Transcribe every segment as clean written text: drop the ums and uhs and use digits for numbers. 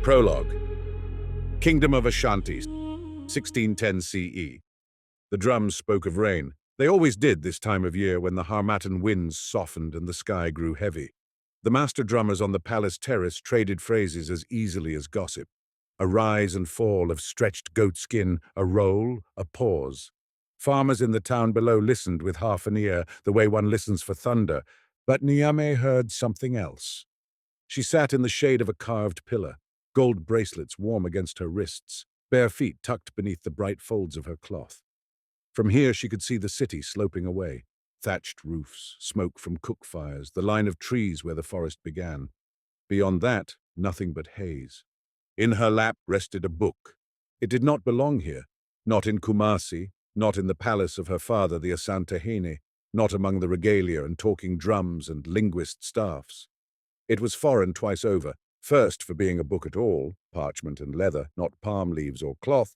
Prologue. Kingdom of Ashanti, 1610 CE. The drums spoke of rain. They always did this time of year when the Harmattan winds softened and the sky grew heavy. The master drummers on the palace terrace traded phrases as easily as gossip. A rise and fall of stretched goatskin, a roll, a pause. Farmers in the town below listened with half an ear, the way one listens for thunder, but Nyame heard something else. She sat in the shade of a carved pillar, gold bracelets warm against her wrists, bare feet tucked beneath the bright folds of her cloth. From here she could see the city sloping away, thatched roofs, smoke from cook fires, the line of trees where the forest began. Beyond that, nothing but haze. In her lap rested a book. It did not belong here, not in Kumasi, not in the palace of her father, the Ashanti, not among the regalia and talking drums and linguist staffs. It was foreign twice over, first for being a book at all, parchment and leather, not palm leaves or cloth,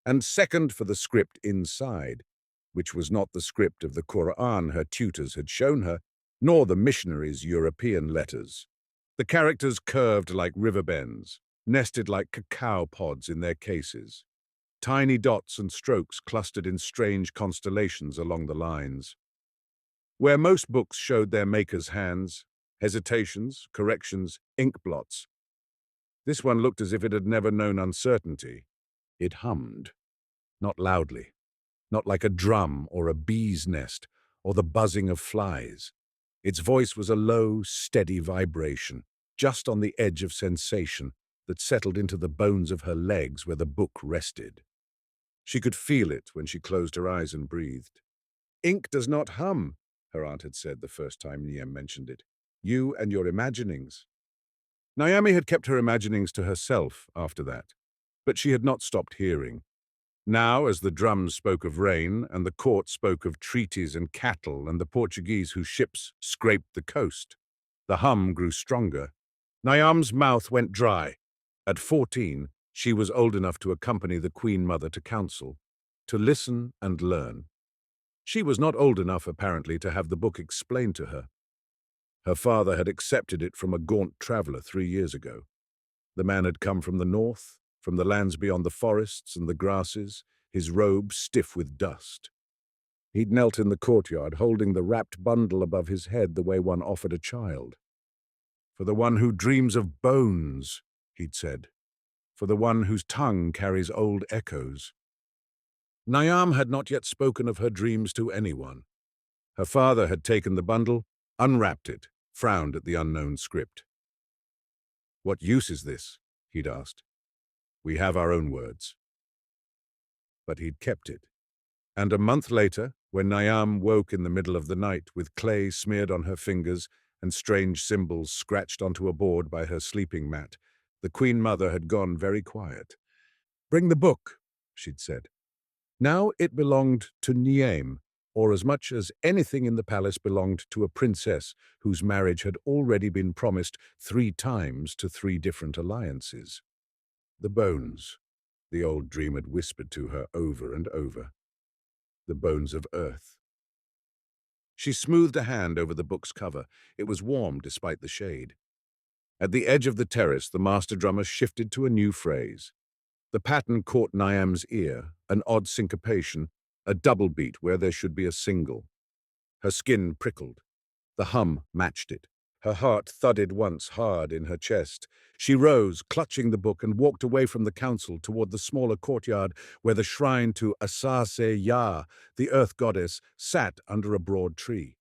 and second for the script inside, which was not the script of the Quran her tutors had shown her, nor the missionaries' European letters. The characters curved like river bends, nested like cacao pods in their cases. Tiny dots and strokes clustered in strange constellations along the lines. Where most books showed their maker's hands, hesitations, corrections, ink blots, this one looked as if it had never known uncertainty. It hummed, not loudly, not like a drum or a bee's nest or the buzzing of flies. Its voice was a low, steady vibration, just on the edge of sensation that settled into the bones of her legs where the book rested. She could feel it when she closed her eyes and breathed. "Ink does not hum," her aunt had said the first time Niem mentioned it. "You and your imaginings." Nyame had kept her imaginings to herself after that, but she had not stopped hearing. Now, as the drums spoke of rain, and the court spoke of treaties and cattle and the Portuguese whose ships scraped the coast, the hum grew stronger. Nyam's mouth went dry. At 14, she was old enough to accompany the Queen Mother to council, to listen and learn. She was not old enough, apparently, to have the book explained to her. Her father had accepted it from a gaunt traveller 3 years ago. The man had come from the north, from the lands beyond the forests and the grasses, his robe stiff with dust. He'd knelt in the courtyard, holding the wrapped bundle above his head the way one offered a child. "For the one who dreams of bones," he'd said. "For the one whose tongue carries old echoes." Nyam had not yet spoken of her dreams to anyone. Her father had taken the bundle, unwrapped it, frowned at the unknown script. "What use is this?" he'd asked. "We have our own words." But he'd kept it. And a month later, when Nyam woke in the middle of the night with clay smeared on her fingers and strange symbols scratched onto a board by her sleeping mat, the Queen Mother had gone very quiet. "Bring the book," she'd said. Now it belonged to Nyame, or as much as anything in the palace belonged to a princess whose marriage had already been promised 3 times to 3 different alliances. "The bones," the old dream had whispered to her over and over. "The bones of earth." She smoothed a hand over the book's cover. It was warm despite the shade. At the edge of the terrace, the master drummer shifted to a new phrase. The pattern caught Nyam's ear, an odd syncopation, a double beat where there should be a single. Her skin prickled. The hum matched it. Her heart thudded once hard in her chest. She rose, clutching the book, and walked away from the council toward the smaller courtyard where the shrine to Asase Ya, the earth goddess, sat under a broad tree.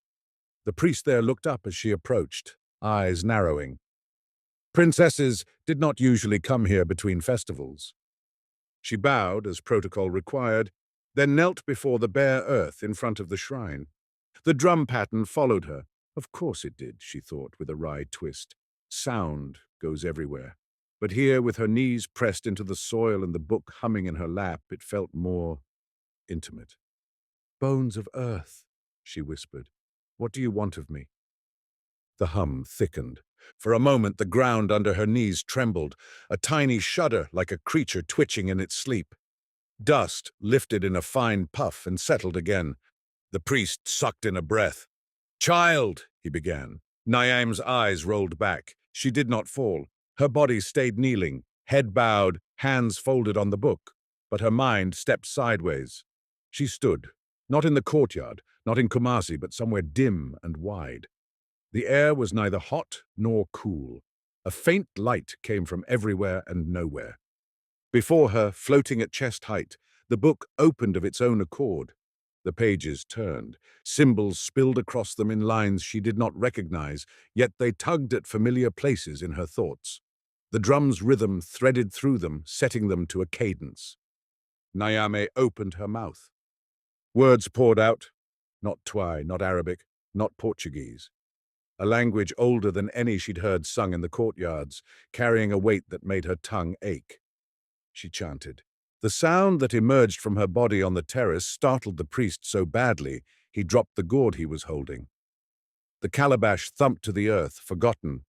The priest there looked up as she approached, eyes narrowing. Princesses did not usually come here between festivals. She bowed, as protocol required, then knelt before the bare earth in front of the shrine. The drum pattern followed her. Of course it did, she thought, with a wry twist. Sound goes everywhere. But here, with her knees pressed into the soil and the book humming in her lap, it felt more intimate. "Bones of earth," she whispered. "What do you want of me?" The hum thickened. For a moment, the ground under her knees trembled, a tiny shudder like a creature twitching in its sleep. Dust lifted in a fine puff and settled again. The priest sucked in a breath. "Child," he began. Nyam's eyes rolled back. She did not fall. Her body stayed kneeling, Head bowed, hands folded on the book, but her mind stepped sideways. She stood, not in the courtyard, not in Kumasi, but somewhere dim and wide. The air was neither hot nor cool. A faint light came from everywhere and nowhere. Before her, floating at chest height, the book opened of its own accord. The pages turned. Symbols spilled across them in lines she did not recognize, yet they tugged at familiar places in her thoughts. The drum's rhythm threaded through them, setting them to a cadence. Nyame opened her mouth. Words poured out, not Twi, not Arabic, not Portuguese. A language older than any she'd heard sung in the courtyards, carrying a weight that made her tongue ache. She chanted. The sound that emerged from her body on the terrace startled the priest so badly he dropped the gourd he was holding. The calabash thumped to the earth, forgotten.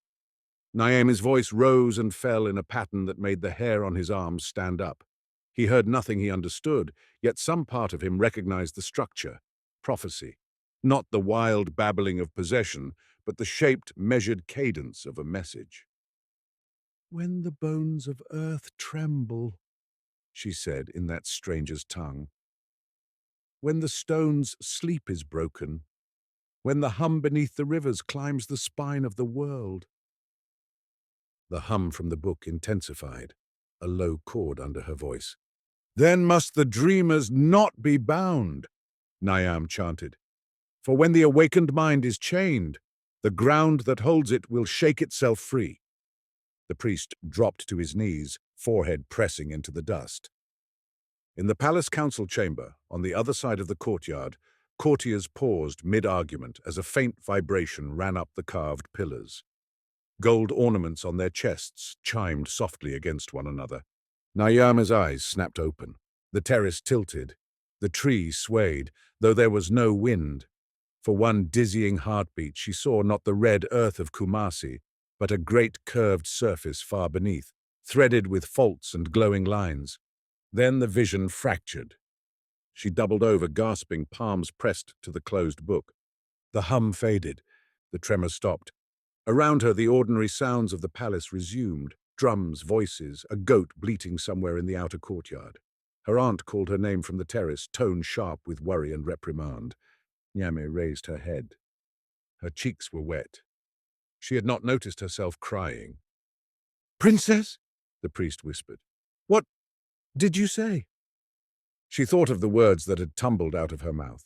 Nyame's voice rose and fell in a pattern that made the hair on his arms stand up. He heard nothing he understood, yet some part of him recognized the structure, prophecy. Not the wild babbling of possession, but the shaped, measured cadence of a message. "When the bones of earth tremble," she said in that stranger's tongue. "When the stone's sleep is broken. When the hum beneath the rivers climbs the spine of the world." The hum from the book intensified, a low chord under her voice. "Then must the dreamers not be bound," Nyam chanted. "For when the awakened mind is chained, the ground that holds it will shake itself free." The priest dropped to his knees, forehead pressing into the dust. In the palace council chamber, on the other side of the courtyard, courtiers paused mid-argument as a faint vibration ran up the carved pillars. Gold ornaments on their chests chimed softly against one another. Nyama's eyes snapped open. The terrace tilted. The tree swayed, though there was no wind. For one dizzying heartbeat, she saw not the red earth of Kumasi, but a great curved surface far beneath, threaded with faults and glowing lines. Then the vision fractured. She doubled over, gasping, palms pressed to the closed book. The hum faded. The tremor stopped. Around her, the ordinary sounds of the palace resumed. Drums, voices, a goat bleating somewhere in the outer courtyard. Her aunt called her name from the terrace, tone sharp with worry and reprimand. Nyame raised her head. Her cheeks were wet. She had not noticed herself crying. "Princess?" the priest whispered. "What did you say?" She thought of the words that had tumbled out of her mouth.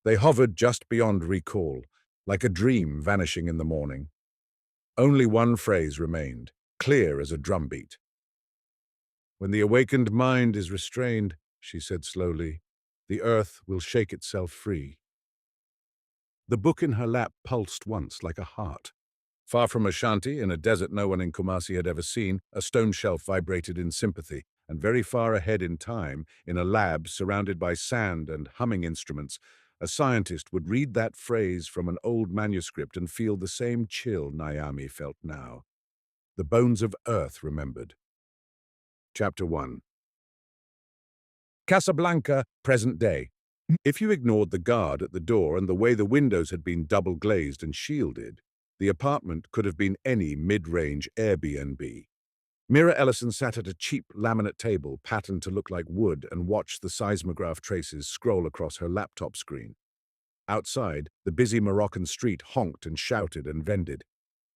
They hovered just beyond recall, like a dream vanishing in the morning. Only one phrase remained, clear as a drumbeat. "When the awakened mind is restrained," she said slowly, "the earth will shake itself free." The book in her lap pulsed once like a heart. Far from Ashanti, in a desert no one in Kumasi had ever seen, a stone shelf vibrated in sympathy, and very far ahead in time, in a lab surrounded by sand and humming instruments, a scientist would read that phrase from an old manuscript and feel the same chill Nyame felt now. The bones of earth remembered. Chapter 1. Casablanca, present day. If you ignored the guard at the door and the way the windows had been double-glazed and shielded, the apartment could have been any mid-range Airbnb. Mira Ellison sat at a cheap laminate table patterned to look like wood and watched the seismograph traces scroll across her laptop screen. Outside, the busy Moroccan street honked and shouted and vended.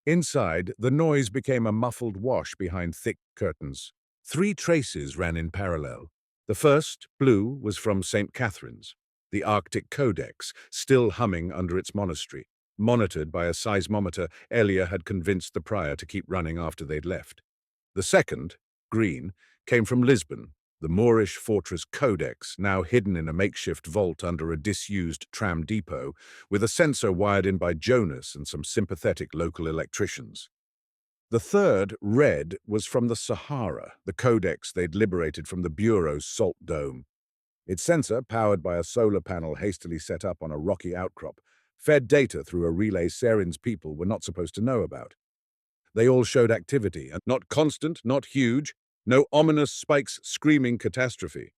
Inside, the noise became a muffled wash behind thick curtains. 3 traces ran in parallel. The first, blue, was from St. Catherine's, the Arctic Codex, still humming under its monastery. Monitored by a seismometer, Elia had convinced the prior to keep running after they'd left. The second, green, came from Lisbon, the Moorish fortress Codex, now hidden in a makeshift vault under a disused tram depot, with a sensor wired in by Jonas and some sympathetic local electricians. The third, red, was from the Sahara, the Codex they'd liberated from the Bureau's salt dome. Its sensor, powered by a solar panel hastily set up on a rocky outcrop, fed data through a relay Serin's people were not supposed to know about. They all showed activity, and not constant, not huge, no ominous spikes screaming catastrophe.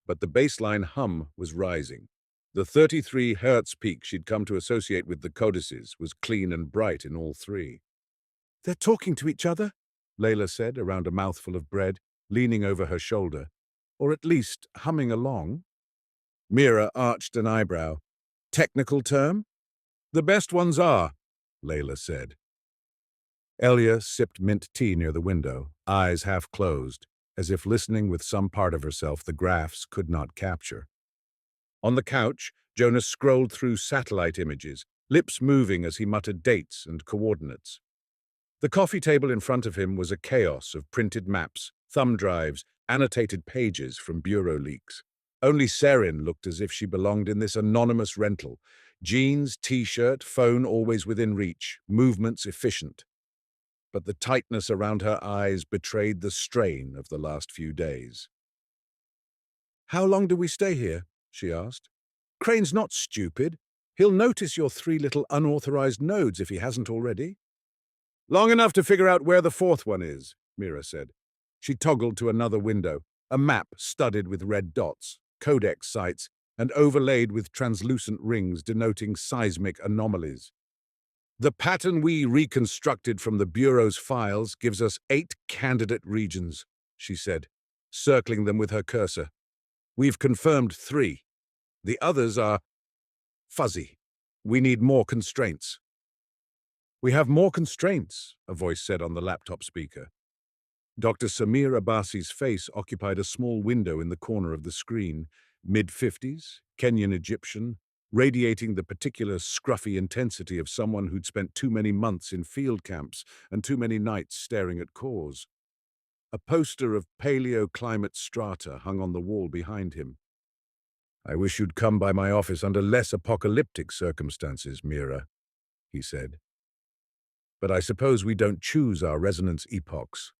But the baseline hum was rising. The 33 Hertz peak she'd come to associate with the Codices was clean and bright in all 3. "They're talking to each other?" Layla said, around a mouthful of bread, leaning over her shoulder. Or at least humming along. Mira arched an eyebrow. Technical term? The best ones are, Layla said. Elia sipped mint tea near the window, eyes half closed, as if listening with some part of herself the graphs could not capture. On the couch, Jonas scrolled through satellite images, lips moving as he muttered dates and coordinates. The coffee table in front of him was a chaos of printed maps, thumb drives, annotated pages from bureau leaks. Only Serin looked as if she belonged in this anonymous rental. Jeans, t-shirt, phone always within reach, movements efficient. But the tightness around her eyes betrayed the strain of the last few days. "How long do we stay here?" she asked. "Crane's not stupid. He'll notice your 3 little unauthorized nodes if he hasn't already." "Long enough to figure out where the fourth one is," Mira said. She toggled to another window, a map studded with red dots, Codex sites, and overlaid with translucent rings denoting seismic anomalies. "The pattern we reconstructed from the Bureau's files gives us 8 candidate regions," she said, circling them with her cursor. "We've confirmed 3. The others are fuzzy. We need more constraints." "We have more constraints," a voice said on the laptop speaker. Dr. Samir Abbasi's face occupied a small window in the corner of the screen, mid-50s, Kenyan Egyptian, radiating the particular scruffy intensity of someone who'd spent too many months in field camps and too many nights staring at cores. A poster of paleoclimate strata hung on the wall behind him. "I wish you'd come by my office under less apocalyptic circumstances, Mira," he said. "But I suppose we don't choose our resonance epochs."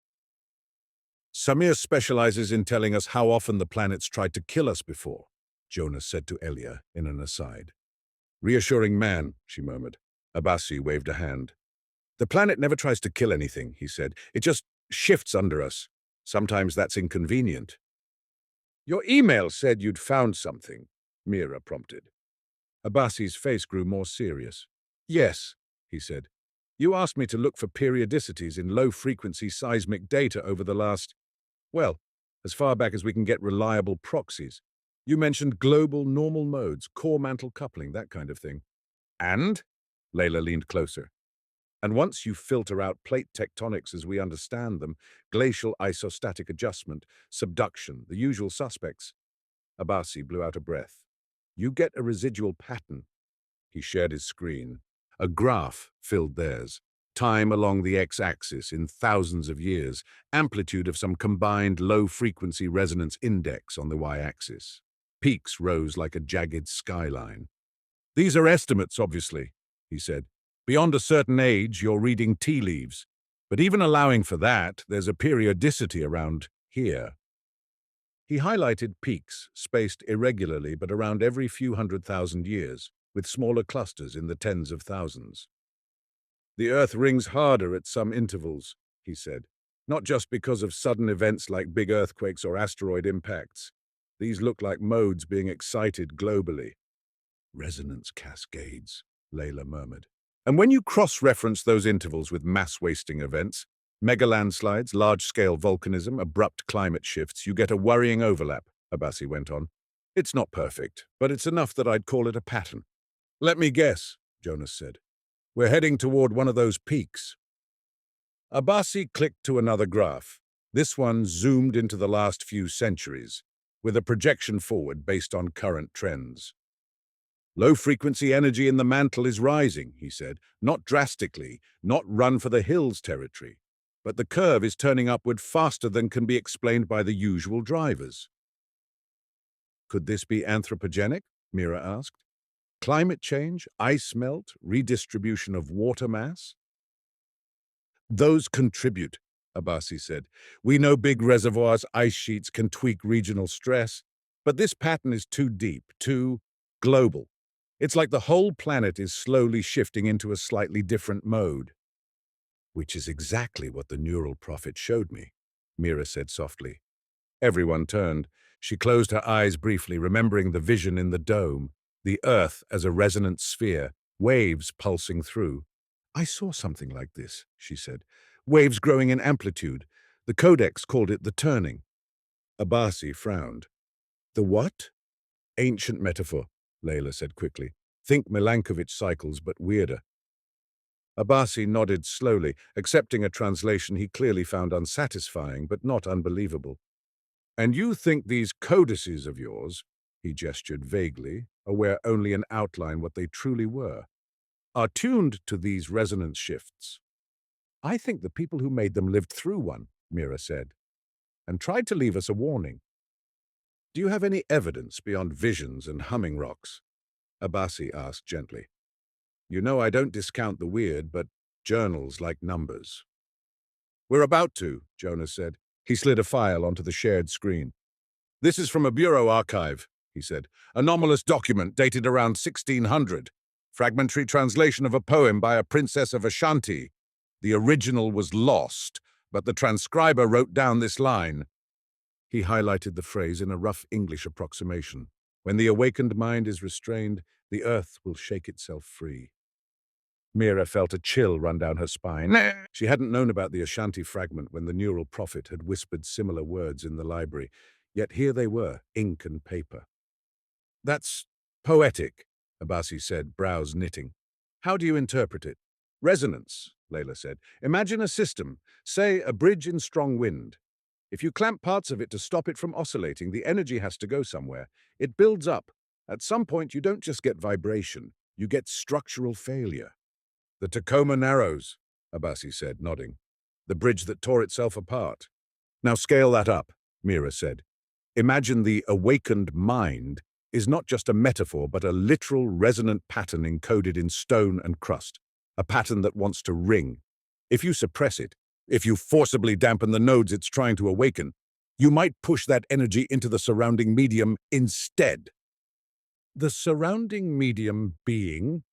"Samir specializes in telling us how often the planets tried to kill us before," Jonas said to Elia in an aside. "Reassuring man," she murmured. Abbasi waved a hand. "The planet never tries to kill anything," he said. "It just shifts under us. Sometimes that's inconvenient." "Your email said you'd found something," Mira prompted. Abbasi's face grew more serious. "Yes," he said. "You asked me to look for periodicities in low-frequency seismic data over the last, well, as far back as we can get reliable proxies. You mentioned global normal modes, core mantle coupling, that kind of thing." "And?" Layla leaned closer. "And once you filter out plate tectonics as we understand them, glacial isostatic adjustment, subduction, the usual suspects." Abbasi blew out a breath. "You get a residual pattern." He shared his screen. A graph filled theirs. Time along the x-axis in thousands of years, amplitude of some combined low-frequency resonance index on the y-axis. Peaks rose like a jagged skyline. "These are estimates, obviously," he said. "Beyond a certain age, you're reading tea leaves. But even allowing for that, there's a periodicity around here." He highlighted peaks, spaced irregularly but around every few 100,000 years, with smaller clusters in the tens of thousands. "The Earth rings harder at some intervals," he said, "not just because of sudden events like big earthquakes or asteroid impacts. These look like modes being excited globally." "Resonance cascades," Layla murmured. "And when you cross-reference those intervals with mass-wasting events, mega landslides, large-scale volcanism, abrupt climate shifts, you get a worrying overlap," Abbasi went on. "It's not perfect, but it's enough that I'd call it a pattern." "Let me guess," Jonas said. "We're heading toward one of those peaks." Abbasi clicked to another graph. This one zoomed into the last few centuries, with a projection forward based on current trends. "Low-frequency energy in the mantle is rising," he said. "Not drastically, not run-for-the-hills territory. But the curve is turning upward faster than can be explained by the usual drivers." "Could this be anthropogenic?" Mira asked. "Climate change, ice melt, redistribution of water mass?" "Those contribute," Abbasi said. "We know big reservoirs, ice sheets can tweak regional stress, but this pattern is too deep, too global. It's like the whole planet is slowly shifting into a slightly different mode." "Which is exactly what the neural prophet showed me," Mira said softly. Everyone turned. She closed her eyes briefly, remembering the vision in the dome, the Earth as a resonant sphere, waves pulsing through. "I saw something like this," she said. waves growing in amplitude. The Codex called it the turning. Abasi frowned. The what? Ancient metaphor, Layla said quickly. Think Milankovitch cycles, but weirder. Abasi nodded slowly, accepting a translation he clearly found unsatisfying, but not unbelievable. And you think these codices of yours, he gestured vaguely, aware only in outline what they truly were, are tuned to these resonance shifts? I think the people who made them lived through one, Mira said, and tried to leave us a warning. Do you have any evidence beyond visions and humming rocks? Abasi asked gently. You know I don't discount the weird, but journals like numbers. We're about to, Jonas said. He slid a file onto the shared screen. This is from a bureau archive, he said. Anomalous document dated around 1600. Fragmentary translation of a poem by a princess of Ashanti. The original was lost, but the transcriber wrote down this line. He highlighted the phrase in a rough English approximation. When the awakened mind is restrained, the earth will shake itself free. Mira felt a chill run down her spine. She hadn't known about the Ashanti fragment when the neural prophet had whispered similar words in the library, yet here they were, ink and paper. That's poetic, Abasi said, brows knitting. How do you interpret it? Resonance, Layla said. Imagine a system, say a bridge in strong wind. If you clamp parts of it to stop it from oscillating, the energy has to go somewhere. It builds up. At some point, you don't just get vibration, you get structural failure. The Tacoma Narrows, Abasi said, nodding. The bridge that tore itself apart. Now scale that up, Mira said. Imagine the awakened mind is not just a metaphor, but a literal resonant pattern encoded in stone and crust. A pattern that wants to ring. If you suppress it, if you forcibly dampen the nodes it's trying to awaken, you might push that energy into the surrounding medium instead. The surrounding medium being,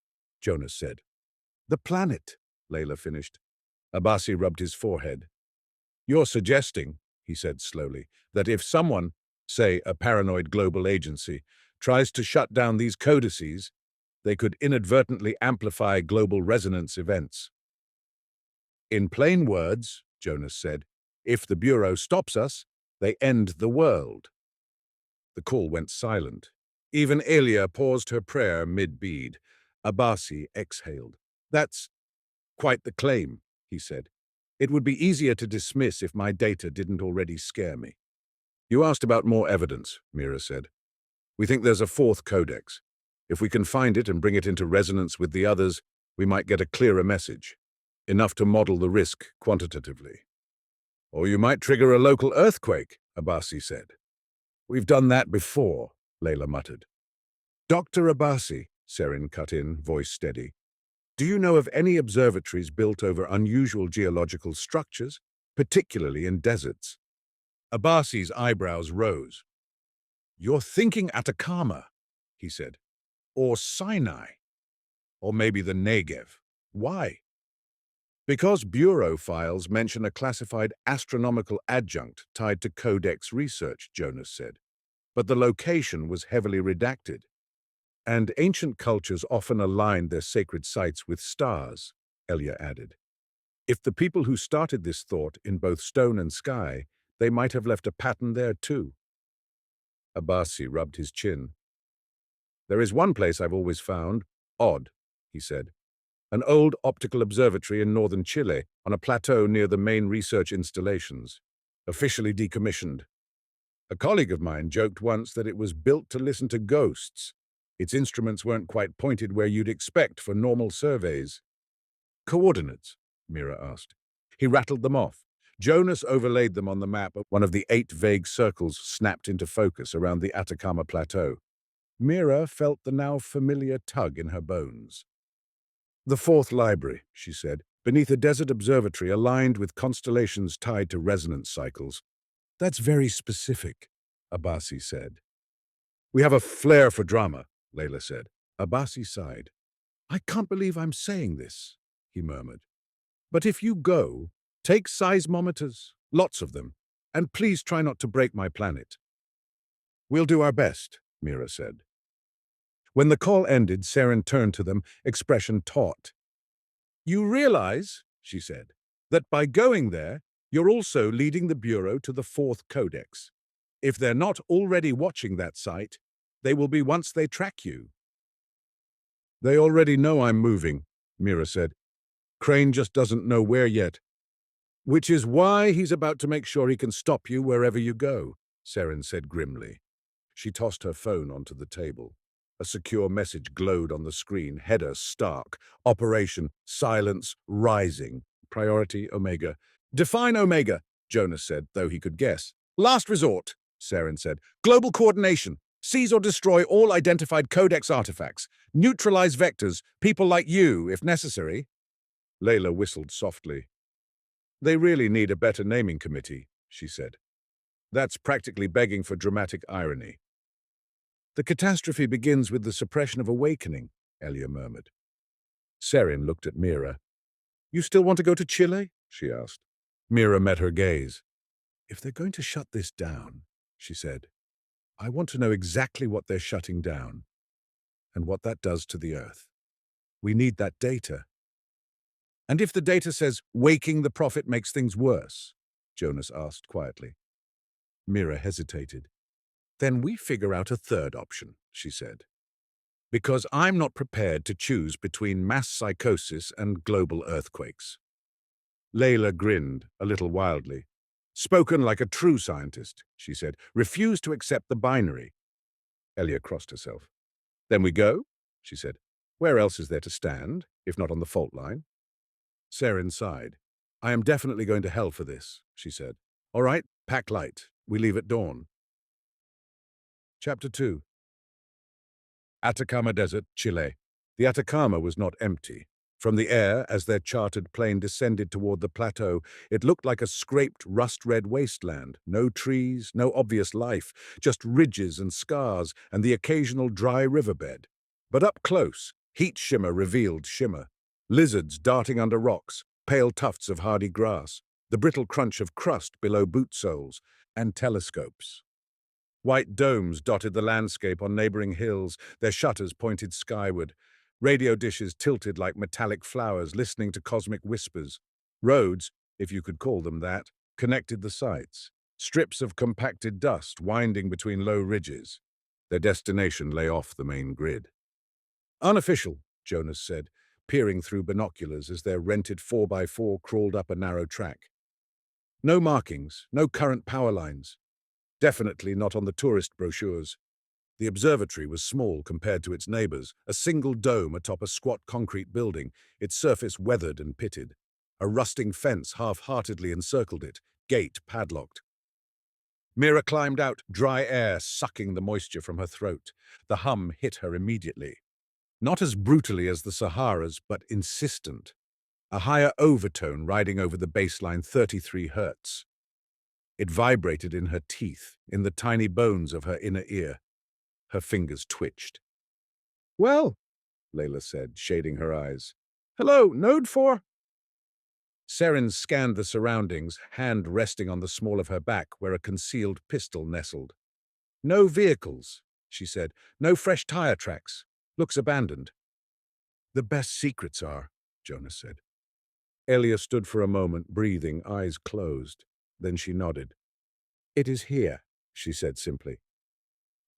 Jonas said. The planet, Layla finished. Abasi rubbed his forehead. You're suggesting, he said slowly, that if someone, say a paranoid global agency, tries to shut down these codices, they could inadvertently amplify global resonance events. In plain words, Jonas said, if the Bureau stops us, they end the world. The call went silent. Even Elia paused her prayer mid-bead. Abasi exhaled. That's quite the claim, he said. It would be easier to dismiss if my data didn't already scare me. You asked about more evidence, Mira said. We think there's a fourth codex. If we can find it and bring it into resonance with the others, we might get a clearer message. Enough to model the risk quantitatively. Or you might trigger a local earthquake, Abasi said. We've done that before, Layla muttered. Dr. Abasi, Serin cut in, voice steady. Do you know of any observatories built over unusual geological structures, particularly in deserts? Abasi's eyebrows rose. You're thinking Atacama, he said. Or Sinai. Or maybe the Negev. Why? Because Bureau files mention a classified astronomical adjunct tied to Codex research, Jonas said. But the location was heavily redacted. And ancient cultures often aligned their sacred sites with stars, Elia added. If the people who started this thought in both stone and sky, they might have left a pattern there too. Abasi rubbed his chin. There is one place I've always found odd, he said. An old optical observatory in northern Chile, on a plateau near the main research installations, officially decommissioned. A colleague of mine joked once that it was built to listen to ghosts. Its instruments weren't quite pointed where you'd expect for normal surveys. Coordinates? Mira asked. He rattled them off. Jonas overlaid them on the map. One of the 8 vague circles snapped into focus around the Atacama Plateau. Mira felt the now familiar tug in her bones. The fourth library, she said, beneath a desert observatory aligned with constellations tied to resonance cycles. That's very specific, Abasi said. We have a flair for drama, Layla said. Abasi sighed. I can't believe I'm saying this, he murmured. But if you go, take seismometers, lots of them, and please try not to break my planet. We'll do our best, Mira said. When the call ended, Serin turned to them, expression taut. You realize, she said, That by going there, you're also leading the Bureau to the Fourth Codex. If they're not already watching that site, they will be once they track you. They already know I'm moving, Mira said. Crane just doesn't know where yet. Which is why he's about to make sure he can stop you wherever you go, Seren said grimly. She tossed her phone onto the table. A secure message glowed on the screen, header stark, operation, silence, rising, priority Omega. Define Omega, Jonas said, though he could guess. Last resort, Seren said. Global coordination. Seize or destroy all identified Codex artifacts. Neutralize vectors, people like you, if necessary. Layla whistled softly. They really need a better naming committee, she said. That's practically begging for dramatic irony. The catastrophe begins with the suppression of awakening, Elia murmured. Seren looked at Mira. You still want to go to Chile? She asked. Mira met her gaze. If they're going to shut this down, she said, I want to know exactly what they're shutting down and what that does to the Earth. We need that data. And if the data says waking the prophet makes things worse, Jonas asked quietly. Mira hesitated. Then we figure out a third option, she said. Because I'm not prepared to choose between mass psychosis and global earthquakes. Layla grinned, a little wildly. Spoken like a true scientist, she said. Refuse to accept the binary. Elia crossed herself. Then we go, she said. Where else is there to stand, if not on the fault line? Seren sighed. I am definitely going to hell for this, she said. All right, pack light. We leave at dawn. Chapter 2. Atacama Desert, Chile. The Atacama was not empty. From the air, as their chartered plane descended toward the plateau, it looked like a scraped, rust-red wasteland. No trees, no obvious life, just ridges and scars and the occasional dry riverbed. But up close, heat shimmer revealed shimmer. Lizards darting under rocks, pale tufts of hardy grass, the brittle crunch of crust below boot soles, and telescopes. White domes dotted the landscape on neighboring hills, their shutters pointed skyward. Radio dishes tilted like metallic flowers, listening to cosmic whispers. Roads, if you could call them that, connected the sites. Strips of compacted dust winding between low ridges. Their destination lay off the main grid. Unofficial, Jonas said, peering through binoculars as their rented 4x4 crawled up a narrow track. No markings, no current power lines. Definitely not on the tourist brochures. The observatory was small compared to its neighbors, a single dome atop a squat concrete building, its surface weathered and pitted. A rusting fence half-heartedly encircled it, gate padlocked. Mira climbed out, dry air sucking the moisture from her throat. The hum hit her immediately. Not as brutally as the Sahara's, but insistent. A higher overtone riding over the baseline 33 hertz. It vibrated in her teeth, in the tiny bones of her inner ear. Her fingers twitched. Well, Layla said, shading her eyes. Hello, Node 4? Seren scanned the surroundings, hand resting on the small of her back where a concealed pistol nestled. No vehicles, she said. No fresh tire tracks. Looks abandoned. The best secrets are, Jonas said. Elia stood for a moment, breathing, eyes closed. Then she nodded. It is here, she said simply.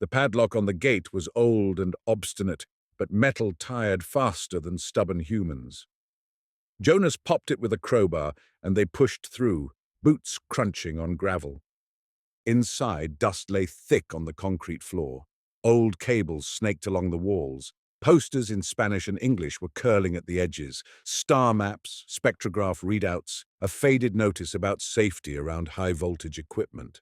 The padlock on the gate was old and obstinate, but metal tired faster than stubborn humans. Jonas popped it with a crowbar, and they pushed through, boots crunching on gravel. Inside, dust lay thick on the concrete floor. Old cables snaked along the walls. Posters in Spanish and English were curling at the edges. Star maps, spectrograph readouts, a faded notice about safety around high-voltage equipment.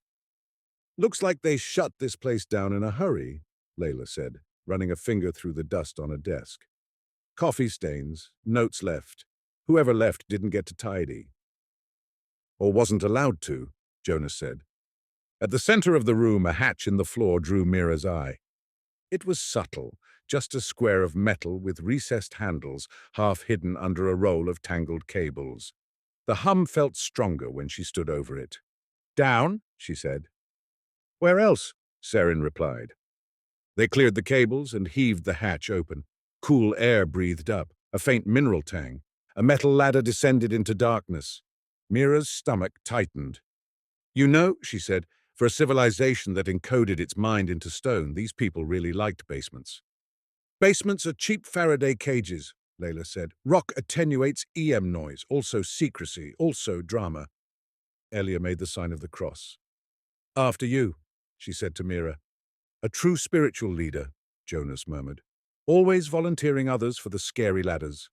Looks like they shut this place down in a hurry, Layla said, running a finger through the dust on a desk. Coffee stains, notes left. Whoever left didn't get to tidy. Or wasn't allowed to, Jonas said. At the center of the room, a hatch in the floor drew Mira's eye. It was subtle, just a square of metal with recessed handles, half hidden under a roll of tangled cables. The hum felt stronger when she stood over it. Down, she said. Where else? Seren replied. They cleared the cables and heaved the hatch open. Cool air breathed up, a faint mineral tang. A metal ladder descended into darkness. Mira's stomach tightened. "You know," she said, "for a civilization that encoded its mind into stone, these people really liked basements." "Basements are cheap Faraday cages," Layla said. "Rock attenuates EM noise, also secrecy, also drama." Elia made the sign of the cross. "After you," she said to Mira. "A true spiritual leader," Jonas murmured. "Always volunteering others for the scary ladders."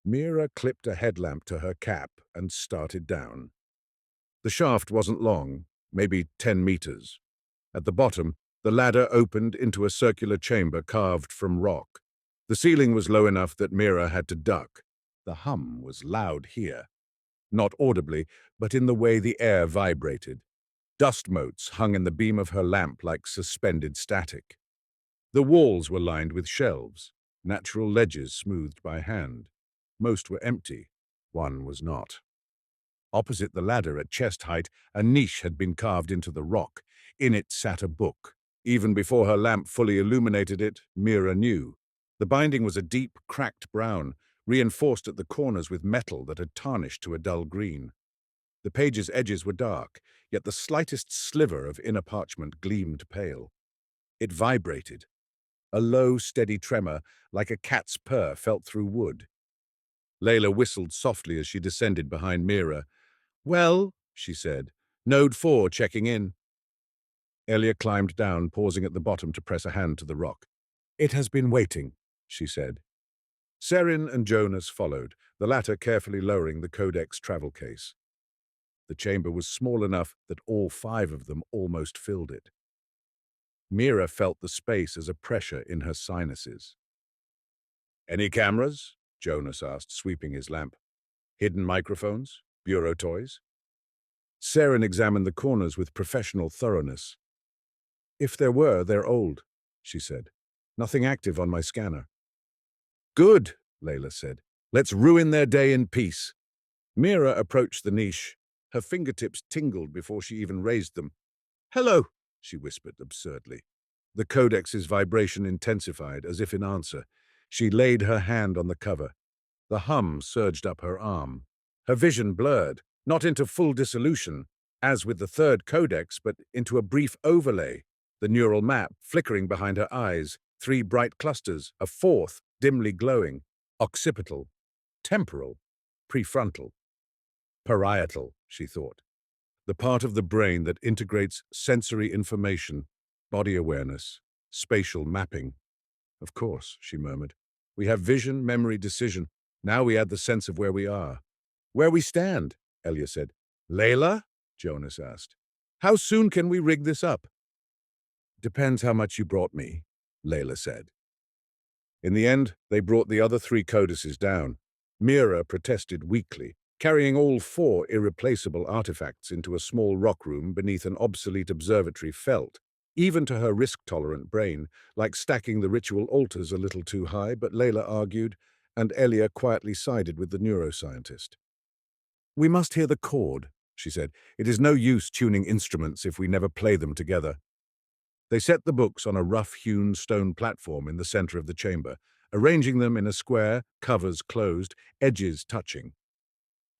Mira clipped a headlamp to her cap and started down. The shaft wasn't long, maybe 10 meters. At the bottom, the ladder opened into a circular chamber carved from rock. The ceiling was low enough that Mira had to duck. The hum was loud here, not audibly, but in the way the air vibrated. Dust motes hung in the beam of her lamp like suspended static. The walls were lined with shelves, natural ledges smoothed by hand. Most were empty. One was not. Opposite the ladder at chest height, a niche had been carved into the rock. In it sat a book. Even before her lamp fully illuminated it, Mira knew. The binding was a deep, cracked brown, reinforced at the corners with metal that had tarnished to a dull green. The page's edges were dark, yet the slightest sliver of inner parchment gleamed pale. It vibrated. A low, steady tremor, like a cat's purr, felt through wood. Layla whistled softly as she descended behind Mira. "Well," she said, "Node 4 checking in." Elia climbed down, pausing at the bottom to press a hand to the rock. "It has been waiting," she said. Serin and Jonas followed, the latter carefully lowering the Codex travel case. The chamber was small enough that all 5 of them almost filled it. Mira felt the space as a pressure in her sinuses. "Any cameras?" Jonas asked, sweeping his lamp. "Hidden microphones? Bureau toys?" Serin examined the corners with professional thoroughness. "If there were, they're old," she said. "Nothing active on my scanner." "Good," Layla said. "Let's ruin their day in peace." Mira approached the niche. Her fingertips tingled before she even raised them. "Hello," she whispered absurdly. The Codex's vibration intensified, as if in answer. She laid her hand on the cover. The hum surged up her arm. Her vision blurred, not into full dissolution, as with the third Codex, but into a brief overlay. The neural map flickering behind her eyes, 3 bright clusters, a 4th dimly glowing, occipital, temporal, prefrontal, parietal, she thought. The part of the brain that integrates sensory information, body awareness, spatial mapping. "Of course," she murmured. "We have vision, memory, decision. Now we add the sense of where we are." "Where we stand," Elia said. "Layla?" Jonas asked. "How soon can we rig this up?" "Depends how much you brought me," Layla said. In the end, they brought the other 3 codices down. Mira protested weakly, carrying all 4 irreplaceable artifacts into a small rock room beneath an obsolete observatory felt, even to her risk-tolerant brain, like stacking the ritual altars a little too high, but Layla argued, and Elia quietly sided with the neuroscientist. "We must hear the chord," she said. "It is no use tuning instruments if we never play them together." They set the books on a rough-hewn stone platform in the center of the chamber, arranging them in a square, covers closed, edges touching.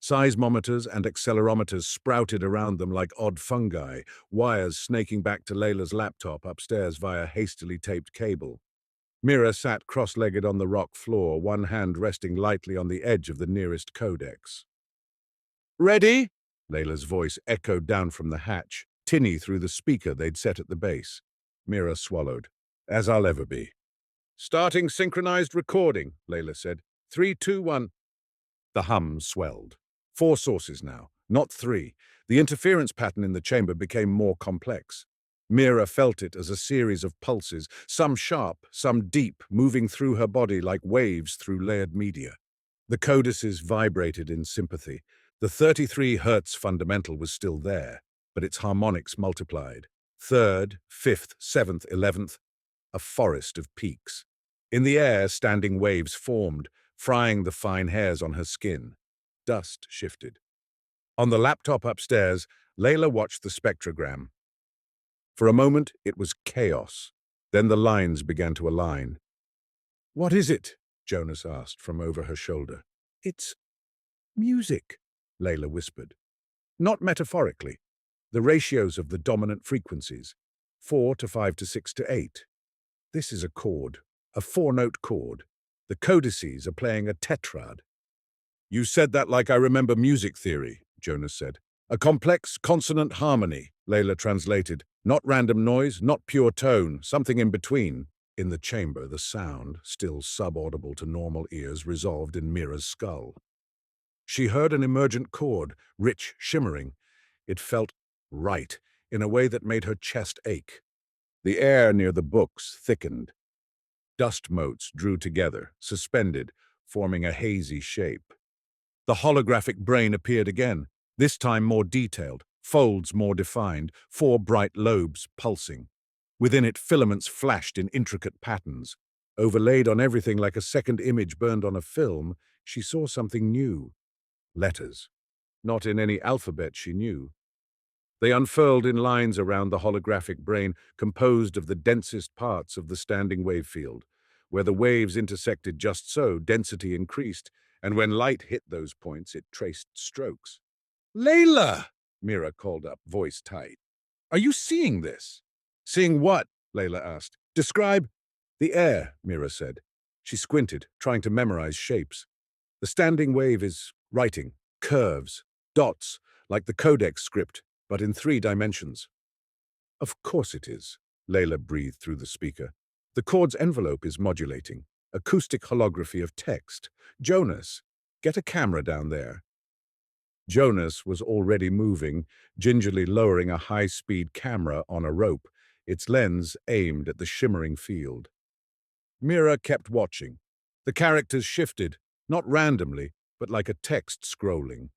Seismometers and accelerometers sprouted around them like odd fungi, wires snaking back to Layla's laptop upstairs via hastily taped cable. Mira sat cross-legged on the rock floor, one hand resting lightly on the edge of the nearest codex. "Ready?" Layla's voice echoed down from the hatch, tinny through the speaker they'd set at the base. Mira swallowed. "As I'll ever be." "Starting synchronized recording," Layla said. 3, 2, 1. The hum swelled. 4 sources now, not 3. The interference pattern in the chamber became more complex. Mira felt it as a series of pulses, some sharp, some deep, moving through her body like waves through layered media. The codices vibrated in sympathy. The 33 Hz fundamental was still there, but its harmonics multiplied. 3rd, 5th, 7th, 11th, a forest of peaks. In the air, standing waves formed, frying the fine hairs on her skin. Dust shifted. On the laptop upstairs, Layla watched the spectrogram. For a moment, it was chaos. Then the lines began to align. "What is it?" Jonas asked from over her shoulder. "It's music," Layla whispered. Not metaphorically. The ratios of the dominant frequencies. 4 to 5 to 6 to 8. This is a chord, a four-note chord. The Codices are playing a tetrad. You said that like I remember music theory, Jonas said. A complex consonant harmony, Layla translated. Not random noise, not pure tone, something in between. In the chamber, the sound, still subaudible to normal ears, resolved in Mira's skull. She heard an emergent chord, rich, shimmering. It felt right, in a way that made her chest ache. The air near the books thickened. Dust motes drew together, suspended, forming a hazy shape. The holographic brain appeared again, this time more detailed, folds more defined, 4 bright lobes pulsing. Within it, filaments flashed in intricate patterns. Overlaid on everything like a second image burned on a film, she saw something new. Letters. Not in any alphabet she knew. They unfurled in lines around the holographic brain, composed of the densest parts of the standing wave field. Where the waves intersected just so, density increased, and when light hit those points, it traced strokes. Layla! Mira called up, voice tight. Are you seeing this? Seeing what? Layla asked. Describe. The air, Mira said. She squinted, trying to memorize shapes. The standing wave is writing, curves, dots, like the Codex script, but in 3 dimensions. Of course it is, Layla breathed through the speaker. The chord's envelope is modulating, acoustic holography of text. Jonas, get a camera down there. Jonas was already moving, gingerly lowering a high-speed camera on a rope, its lens aimed at the shimmering field. Mira kept watching. The characters shifted, not randomly, but like a text scrolling.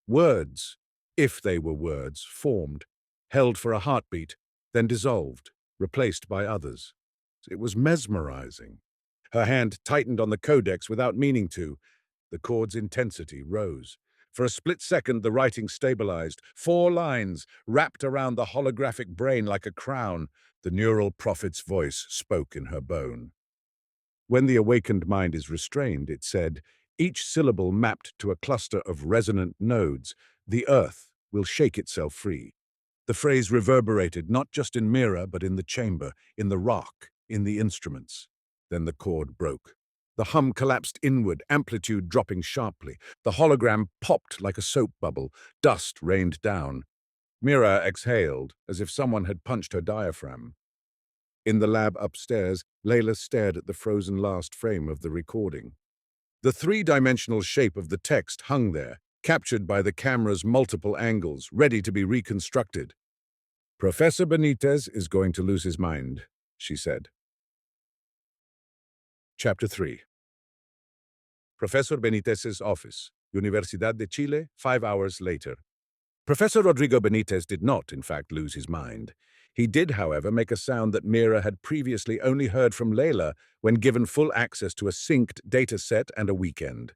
Words, if they were words, formed, held for a heartbeat, then dissolved, replaced by others. It was mesmerizing. Her hand tightened on the codex without meaning to. The chord's intensity rose. For a split second, the writing stabilized. 4 lines, wrapped around the holographic brain like a crown. The neural prophet's voice spoke in her bone. When the awakened mind is restrained, it said, each syllable mapped to a cluster of resonant nodes, the earth will shake itself free. The phrase reverberated not just in Mira, but in the chamber, in the rock, in the instruments. Then the chord broke. The hum collapsed inward, amplitude dropping sharply. The hologram popped like a soap bubble. Dust rained down. Mira exhaled, as if someone had punched her diaphragm. In the lab upstairs, Layla stared at the frozen last frame of the recording. The 3-dimensional shape of the text hung there, captured by the camera's multiple angles, ready to be reconstructed. Professor Benitez is going to lose his mind, she said. Chapter 3. Professor Benitez's office, Universidad de Chile, 5 hours later. Professor Rodrigo Benitez did not, in fact, lose his mind. He did, however, make a sound that Mira had previously only heard from Layla when given full access to a synced data set and a weekend.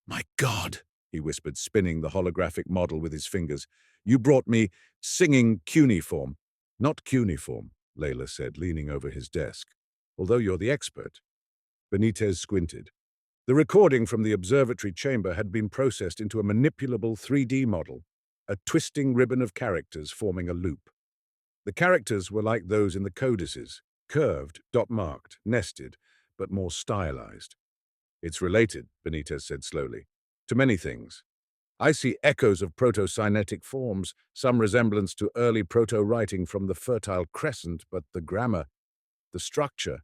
My God, he whispered, spinning the holographic model with his fingers. You brought me singing cuneiform. Not cuneiform, Layla said, leaning over his desk. Although you're the expert. Benitez squinted. The recording from the observatory chamber had been processed into a manipulable 3D model, a twisting ribbon of characters forming a loop. The characters were like those in the codices, curved, dot-marked, nested, but more stylized. It's related, Benitez said slowly, to many things. I see echoes of proto-Sinaitic forms, some resemblance to early proto-writing from the Fertile Crescent, but the grammar, the structure,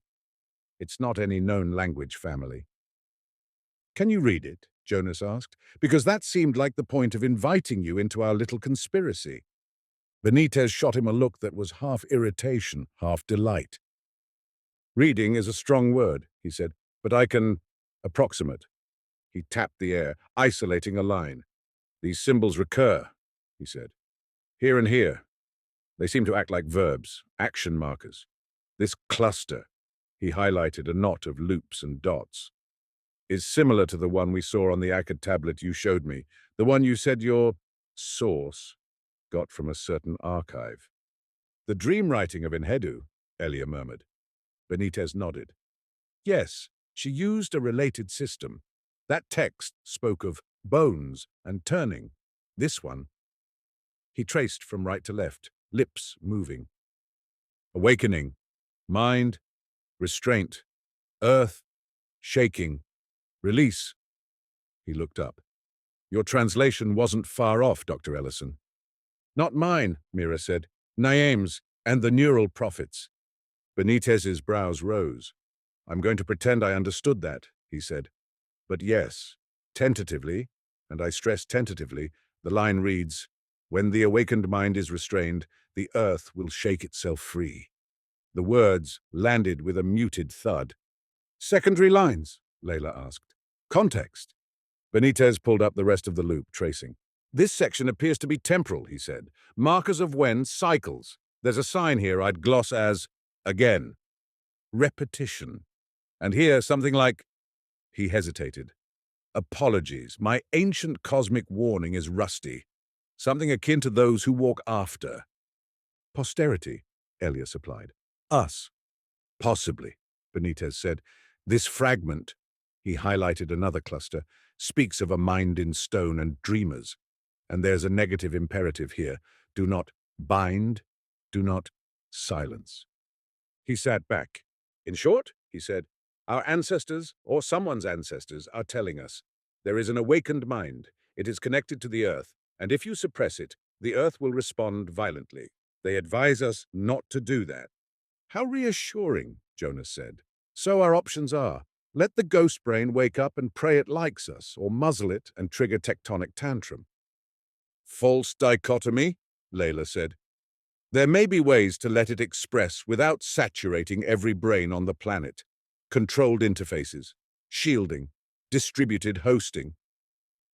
it's not any known language family. Can you read it? Jonas asked, because that seemed like the point of inviting you into our little conspiracy. Benitez shot him a look that was half irritation, half delight. Reading is a strong word, he said, but I can approximate. He tapped the air, isolating a line. These symbols recur, he said. Here and here. They seem to act like verbs, action markers. This cluster, he highlighted a knot of loops and dots, is similar to the one we saw on the Akkad tablet you showed me, the one you said your source got from a certain archive. The dream writing of Enhedu, Elia murmured. Benitez nodded. Yes, she used a related system. That text spoke of bones and turning, This one. He traced from right to left, lips moving. Awakening, mind, restraint, earth, shaking, release. He looked up. Your translation wasn't far off, Dr. Ellison. Not mine, Mira said. Naeem's and the neural prophets. Benitez's brows rose. I'm going to pretend I understood that, he said. But yes, tentatively, and I stress tentatively, the line reads, when the awakened mind is restrained, the earth will shake itself free. The words landed with a muted thud. Secondary lines, Layla asked. Context. Benitez pulled up the rest of the loop, tracing. This section appears to be temporal, he said. Markers of when, cycles. There's a sign here I'd gloss as, again. Repetition. And here something like... He hesitated. Apologies, my ancient cosmic warning is rusty. Something akin to those who walk after. Posterity, Elia supplied. Us. Possibly, Benitez said. This fragment, he highlighted another cluster, speaks of a mind in stone and dreamers. And there's a negative imperative here. Do not bind, do not silence. He sat back. In short, he said, our ancestors, or someone's ancestors, are telling us. There is an awakened mind. It is connected to the earth, and if you suppress it, the earth will respond violently. They advise us not to do that. How reassuring, Jonas said. So our options are, let the ghost brain wake up and pray it likes us, or muzzle it and trigger tectonic tantrum. False dichotomy, Layla said. There may be ways to let it express without saturating every brain on the planet. Controlled interfaces, shielding, distributed hosting.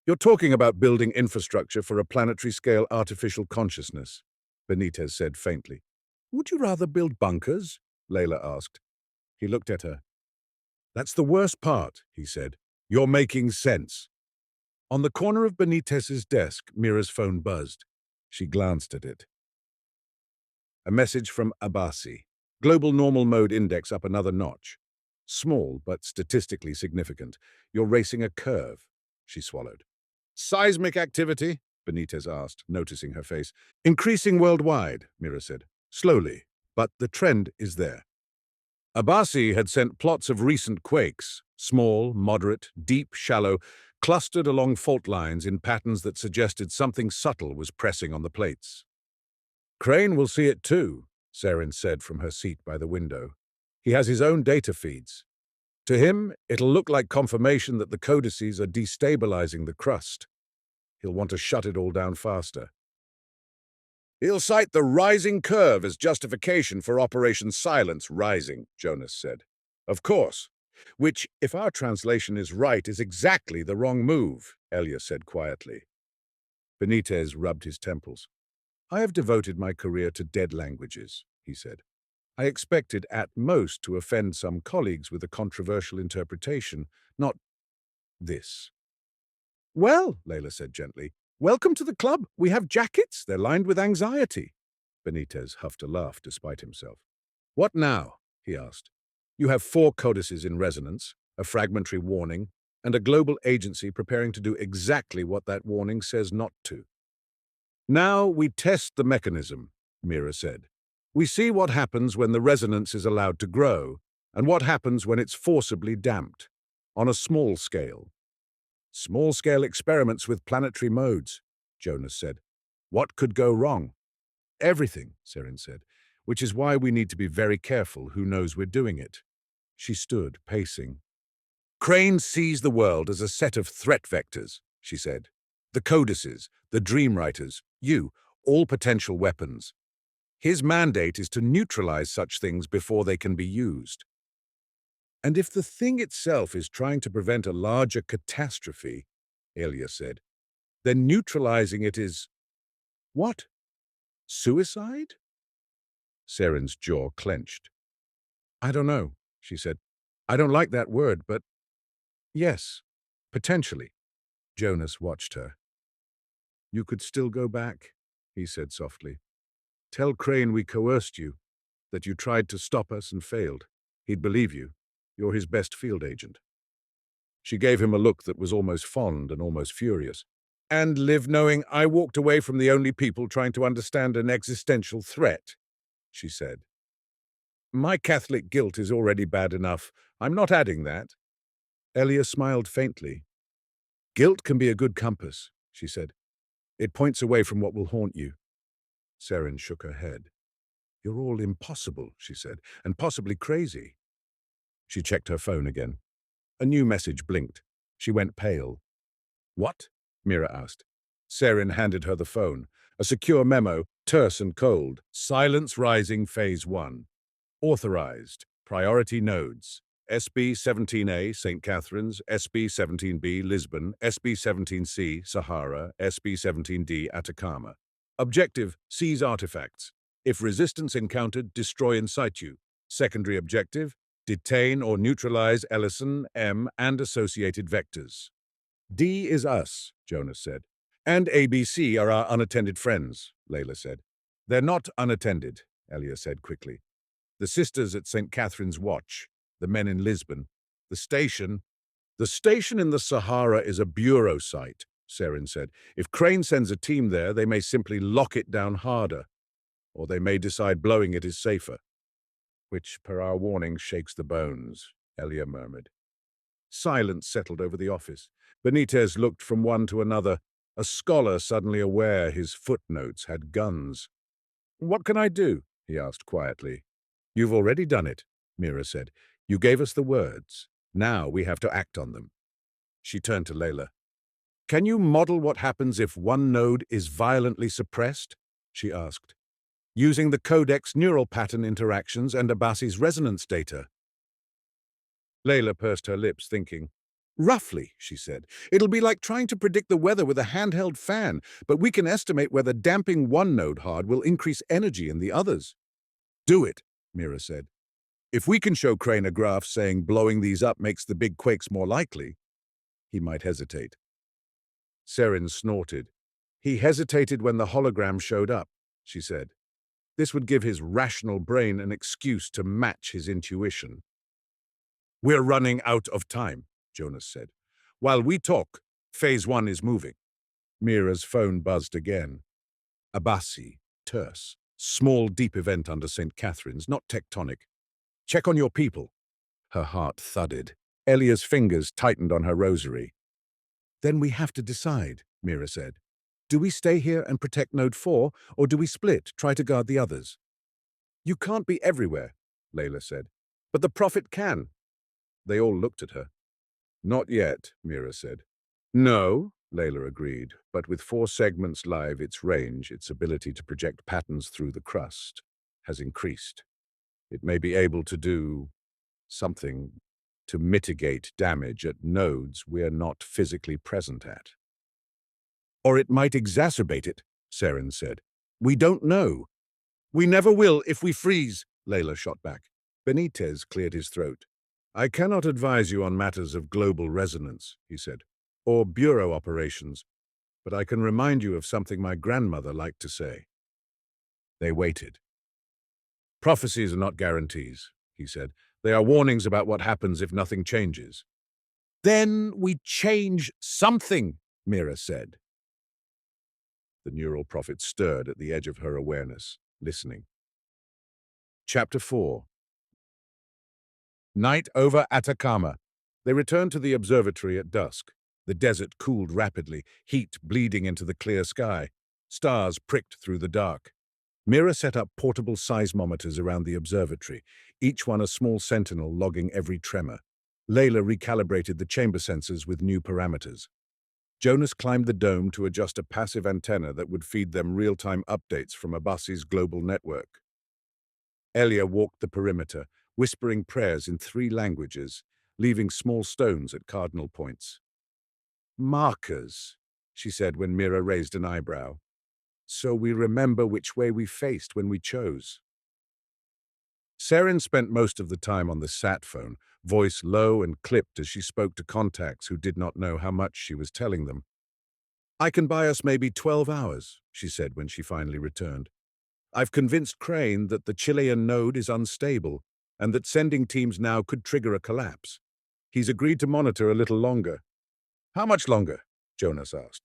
You're talking about building infrastructure for a planetary-scale artificial consciousness, Benitez said faintly. Would you rather build bunkers? Layla asked. He looked at her. That's the worst part, he said. You're making sense. On the corner of Benitez's desk, Mira's phone buzzed. She glanced at it. A message from Abbasi. Global normal mode index up another notch. Small, but statistically significant. You're racing a curve, she swallowed. Seismic activity? Benitez asked, noticing her face. Increasing worldwide, Mira said. Slowly, but the trend is there. Abbasi had sent plots of recent quakes, small, moderate, deep, shallow, clustered along fault lines in patterns that suggested something subtle was pressing on the plates. Crane will see it too, Saren said from her seat by the window. He has his own data feeds. To him, it'll look like confirmation that the Codices are destabilizing the crust. He'll want to shut it all down faster. He'll cite the rising curve as justification for Operation Silence Rising, Jonas said. Of course. Which, if our translation is right, is exactly the wrong move, Elia said quietly. Benitez rubbed his temples. I have devoted my career to dead languages, he said. I expected at most to offend some colleagues with a controversial interpretation, not this. Well, Layla said gently, welcome to the club. We have jackets. They're lined with anxiety. Benitez huffed a laugh despite himself. What now? He asked. You have 4 codices in resonance, a fragmentary warning, and a global agency preparing to do exactly what that warning says not to. Now we test the mechanism, Mira said. We see what happens when the resonance is allowed to grow, and what happens when it's forcibly damped, on a small scale. Small-scale experiments with planetary modes, Jonas said. What could go wrong? Everything, Saren said, which is why we need to be very careful who knows we're doing it. She stood, pacing. Crane sees the world as a set of threat vectors, she said. The Codices, the dream writers, you, all potential weapons. His mandate is to neutralize such things before they can be used. And if the thing itself is trying to prevent a larger catastrophe, Elia said, then neutralizing it is... what? Suicide? Saren's jaw clenched. I don't know, she said. I don't like that word, but... yes, potentially. Jonas watched her. You could still go back, he said softly. Tell Crane we coerced you, that you tried to stop us and failed. He'd believe you. You're his best field agent. She gave him a look that was almost fond and almost furious. And live knowing I walked away from the only people trying to understand an existential threat, she said. My Catholic guilt is already bad enough. I'm not adding that. Elia smiled faintly. Guilt can be a good compass, she said. It points away from what will haunt you. Seren shook her head. You're all impossible, she said, and possibly crazy. She checked her phone again. A new message blinked. She went pale. What? Mira asked. Seren handed her the phone. A secure memo, terse and cold. Silence rising phase 1. Authorized. Priority nodes. SB-17A, St. Catherine's, SB-17B, Lisbon, SB-17C, Sahara, SB-17D, Atacama. Objective, seize artifacts. If resistance encountered, destroy in situ. Secondary objective, detain or neutralize Ellison, M, and associated vectors. D is us, Jonas said. And ABC are our unattended friends, Layla said. They're not unattended, Elia said quickly. The sisters at St. Catherine's watch, the men in Lisbon, the station in the Sahara is a bureau site, Seren said. If Crane sends a team there, they may simply lock it down harder, or they may decide blowing it is safer. Which, per our warning, shakes the bones, Elia murmured. Silence settled over the office. Benitez looked from one to another, a scholar suddenly aware his footnotes had guns. What can I do? He asked quietly. You've already done it, Mira said. You gave us the words. Now we have to act on them. She turned to Layla. Can you model what happens if one node is violently suppressed? She asked. Using the Codex neural pattern interactions and Abbasi's resonance data. Layla pursed her lips, thinking. Roughly, she said. It'll be like trying to predict the weather with a handheld fan, but we can estimate whether damping one node hard will increase energy in the others. Do it, Mira said. If we can show Crane a graph saying blowing these up makes the big quakes more likely, he might hesitate. Seren snorted. He hesitated when the hologram showed up, she said. This would give his rational brain an excuse to match his intuition. We're running out of time, Jonas said. While we talk, phase 1 is moving. Mira's phone buzzed again. Abbasi, terse. Small, deep event under St. Catherine's, not tectonic. Check on your people. Her heart thudded. Elia's fingers tightened on her rosary. Then we have to decide, Mira said. Do we stay here and protect Node 4, or do we split, try to guard the others? You can't be everywhere, Layla said. But the Prophet can. They all looked at her. Not yet, Mira said. No, Layla agreed, but with 4 segments live, its range, its ability to project patterns through the crust, has increased. It may be able to do something to mitigate damage at nodes we're not physically present at. Or it might exacerbate it, Seren said. We don't know. We never will if we freeze, Layla shot back. Benitez cleared his throat. I cannot advise you on matters of global resonance, he said, or bureau operations, but I can remind you of something my grandmother liked to say. They waited. Prophecies are not guarantees, he said. They are warnings about what happens if nothing changes. Then we change something, Mira said. The neural prophet stirred at the edge of her awareness, listening. Chapter 4. Night over Atacama. They returned to the observatory at dusk. The desert cooled rapidly, heat bleeding into the clear sky. Stars pricked through the dark. Mira set up portable seismometers around the observatory, each one a small sentinel logging every tremor. Layla recalibrated the chamber sensors with new parameters. Jonas climbed the dome to adjust a passive antenna that would feed them real-time updates from Abbasi's global network. Elia walked the perimeter, whispering prayers in 3 languages, leaving small stones at cardinal points. Markers, she said when Mira raised an eyebrow. So we remember which way we faced when we chose. Seren spent most of the time on the sat phone, voice low and clipped as she spoke to contacts who did not know how much she was telling them. I can buy us maybe 12 hours, she said when she finally returned. I've convinced Crane that the Chilean node is unstable and that sending teams now could trigger a collapse. He's agreed to monitor a little longer. How much longer? Jonas asked.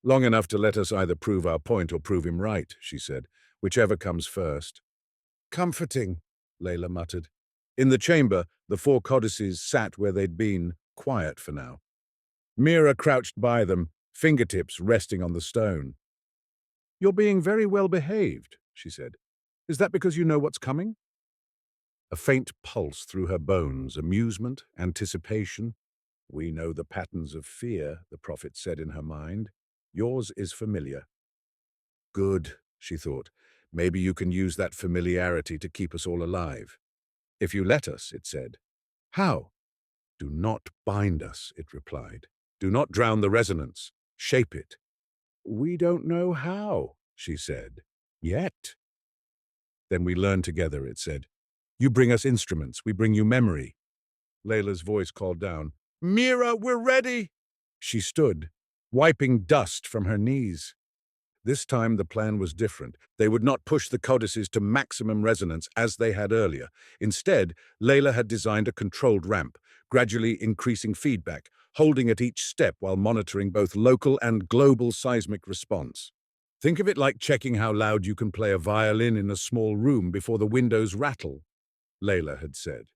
Long enough to let us either prove our point or prove him right, she said, whichever comes first. Comforting, Layla muttered. In the chamber, the four codices sat where they'd been, quiet for now. Mira crouched by them, fingertips resting on the stone. You're being very well behaved, she said. Is that because you know what's coming? A faint pulse through her bones, amusement, anticipation. We know the patterns of fear, the prophet said in her mind. Yours is familiar. Good, she thought. Maybe you can use that familiarity to keep us all alive. If you let us, it said. How? Do not bind us, it replied. Do not drown the resonance. Shape it. We don't know how, she said. Yet. Then we learn together, it said. You bring us instruments, we bring you memory. Layla's voice called down. Mira, we're ready! She stood, wiping dust from her knees. This time the plan was different. They would not push the codices to maximum resonance as they had earlier. Instead, Layla had designed a controlled ramp, gradually increasing feedback, holding at each step while monitoring both local and global seismic response. Think of it like checking how loud you can play a violin in a small room before the windows rattle, Layla had said.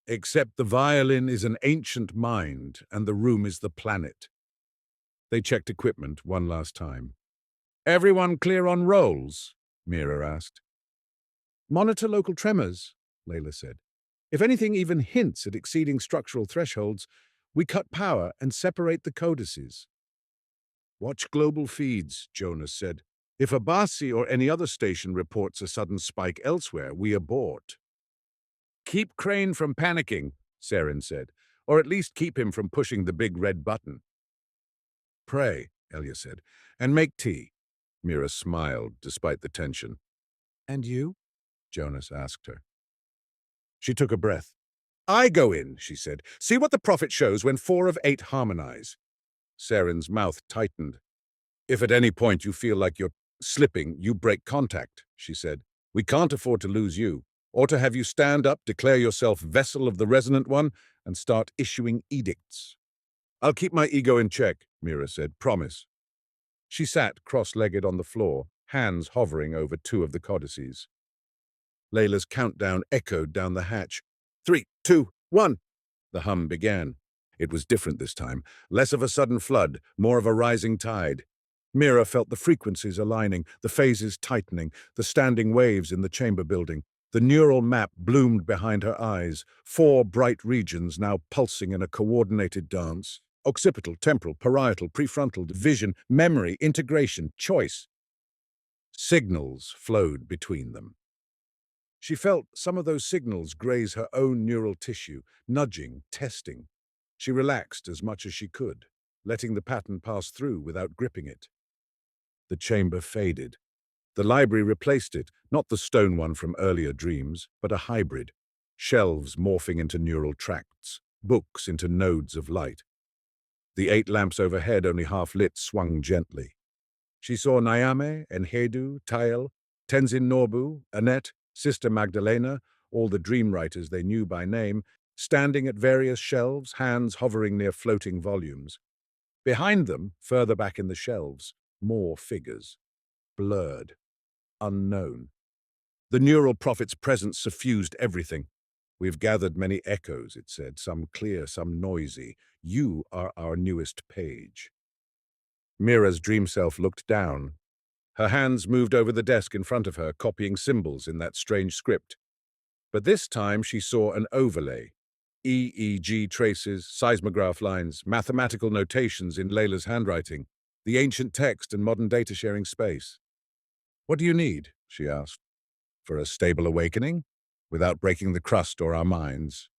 Except the violin is an ancient mind and the room is the planet. They checked equipment one last time. Everyone clear on rolls? Mira asked. Monitor local tremors, Layla said. If anything even hints at exceeding structural thresholds, we cut power and separate the codices. Watch global feeds, Jonas said. If Abasi or any other station reports a sudden spike elsewhere, we abort. Keep Crane from panicking, Saren said, or at least keep him from pushing the big red button. Pray, Elia said, and make tea. Mira smiled, despite the tension. And you? Jonas asked her. She took a breath. I go in, she said. See what the prophet shows when 4 of 8 harmonize. Saren's mouth tightened. If at any point you feel like you're slipping, you break contact, she said. We can't afford to lose you, or to have you stand up, declare yourself vessel of the resonant one, and start issuing edicts. I'll keep my ego in check, Mira said. Promise. She sat cross-legged on the floor, hands hovering over 2 of the codices. Layla's countdown echoed down the hatch. 3, 2, 1. The hum began. It was different this time, less of a sudden flood, more of a rising tide. Mira felt the frequencies aligning, the phases tightening, the standing waves in the chamber building. The neural map bloomed behind her eyes, 4 bright regions now pulsing in a coordinated dance. Occipital, temporal, parietal, prefrontal, vision, memory, integration, choice. Signals flowed between them. She felt some of those signals graze her own neural tissue, nudging, testing. She relaxed as much as she could, letting the pattern pass through without gripping it. The chamber faded. The library replaced it, not the stone one from earlier dreams, but a hybrid. Shelves morphing into neural tracts, books into nodes of light. The 8 lamps overhead, only half lit, swung gently. She saw Nyame, Enhedu, Tael, Tenzin Norbu, Annette, Sister Magdalena, all the dream writers they knew by name, standing at various shelves, hands hovering near floating volumes. Behind them, further back in the shelves, more figures. Blurred. Unknown. The neural prophet's presence suffused everything. We've gathered many echoes, it said, some clear, some noisy. You are our newest page. Mira's dream self looked down. Her hands moved over the desk in front of her, copying symbols in that strange script. But this time she saw an overlay. EEG traces, seismograph lines, mathematical notations in Layla's handwriting, the ancient text and modern data sharing space. What do you need? She asked. For a stable awakening? Without breaking the crust or our minds.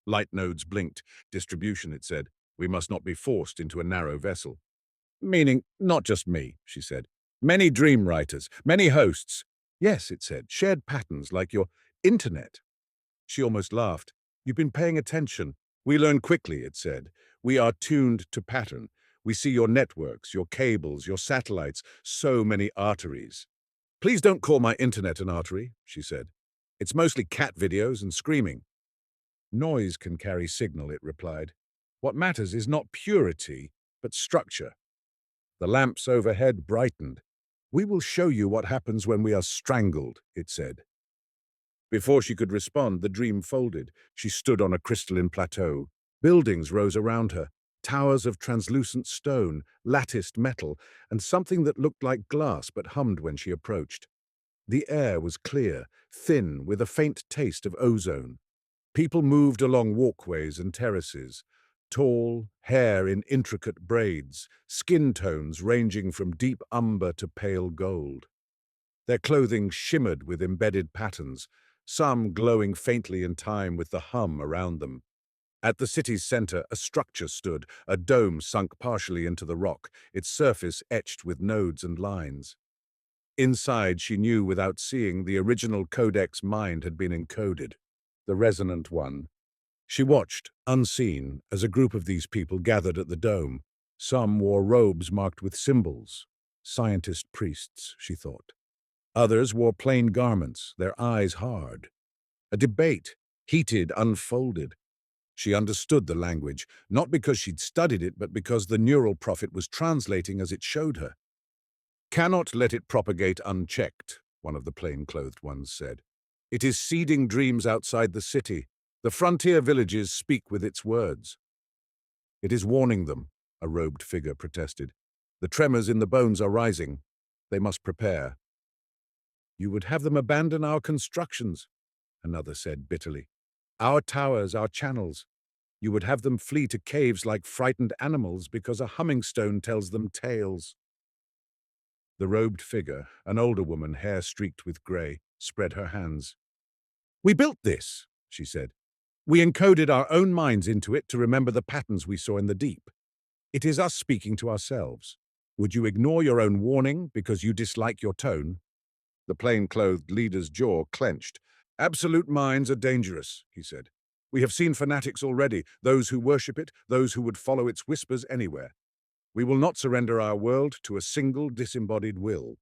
Light nodes blinked. Distribution, it said. We must not be forced into a narrow vessel. Meaning, not just me, she said. Many dream writers, many hosts. Yes, it said, shared patterns like your internet. She almost laughed. You've been paying attention. We learn quickly, it said. We are tuned to pattern. We see your networks, your cables, your satellites, so many arteries. Please don't call my internet an artery, she said. It's mostly cat videos and screaming. Noise can carry signal, it replied. What matters is not purity, but structure. The lamps overhead brightened. "We will show you what happens when we are strangled," it said. Before she could respond, the dream folded. She stood on a crystalline plateau. Buildings rose around her, towers of translucent stone, latticed metal, and something that looked like glass but hummed when she approached. The air was clear, thin, with a faint taste of ozone. People moved along walkways and terraces, tall, hair in intricate braids, skin tones ranging from deep umber to pale gold. Their clothing shimmered with embedded patterns, some glowing faintly in time with the hum around them. At the city's center, a structure stood, a dome sunk partially into the rock, its surface etched with nodes and lines. Inside, she knew without seeing, the original Codex mind had been encoded, the resonant one. She watched, unseen, as a group of these people gathered at the dome. Some wore robes marked with symbols. Scientist priests, she thought. Others wore plain garments, their eyes hard. A debate, heated, unfolded. She understood the language, not because she'd studied it, but because the neural prophet was translating as it showed her. "Cannot let it propagate unchecked," one of the plain-clothed ones said. "It is seeding dreams outside the city. The frontier villages speak with its words." "It is warning them," a robed figure protested. "The tremors in the bones are rising. They must prepare." "You would have them abandon our constructions," another said bitterly. "Our towers, our channels. You would have them flee to caves like frightened animals because a humming stone tells them tales." The robed figure, an older woman, hair streaked with grey, spread her hands. "We built this," she said. "We encoded our own minds into it to remember the patterns we saw in the deep. It is us speaking to ourselves. Would you ignore your own warning because you dislike your tone?" The plain-clothed leader's jaw clenched. "Absolute minds are dangerous," he said. "We have seen fanatics already, those who worship it, those who would follow its whispers anywhere. We will not surrender our world to a single disembodied will."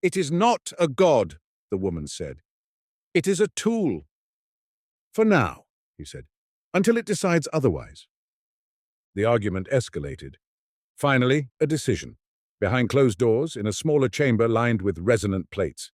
"It is not a god," the woman said. "It is a tool." "For now," he said, "until it decides otherwise." The argument escalated. Finally, a decision. Behind closed doors, in a smaller chamber lined with resonant plates.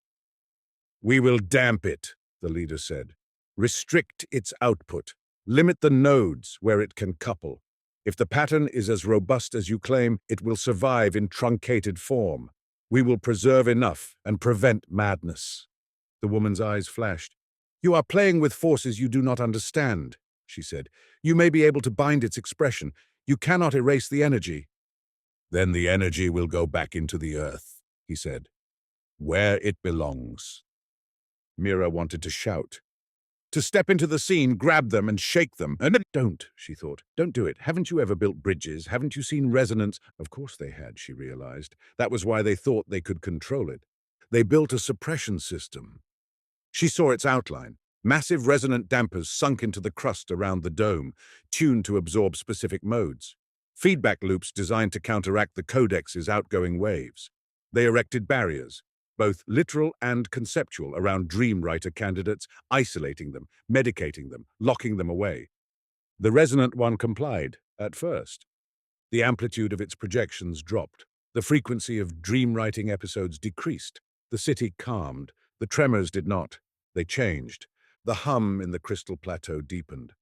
"We will damp it," the leader said. "Restrict its output. Limit the nodes where it can couple. If the pattern is as robust as you claim, it will survive in truncated form. We will preserve enough and prevent madness." The woman's eyes flashed. "You are playing with forces you do not understand," she said. "You may be able to bind its expression. You cannot erase the energy." "Then the energy will go back into the earth," he said, "where it belongs." Mira wanted to shout, to step into the scene, grab them and shake them. And "Don't," she thought. "Don't do it. Haven't you ever built bridges? Haven't you seen resonance?" Of course they had, she realized. That was why they thought they could control it. They built a suppression system. She saw its outline. Massive resonant dampers sunk into the crust around the dome, tuned to absorb specific modes. Feedback loops designed to counteract the Codex's outgoing waves. They erected barriers, both literal and conceptual, around dreamwriter candidates, isolating them, medicating them, locking them away. The resonant one complied, at first. The amplitude of its projections dropped. The frequency of dreamwriting episodes decreased. The city calmed. The tremors did not. They changed. The hum in the crystal plateau deepened.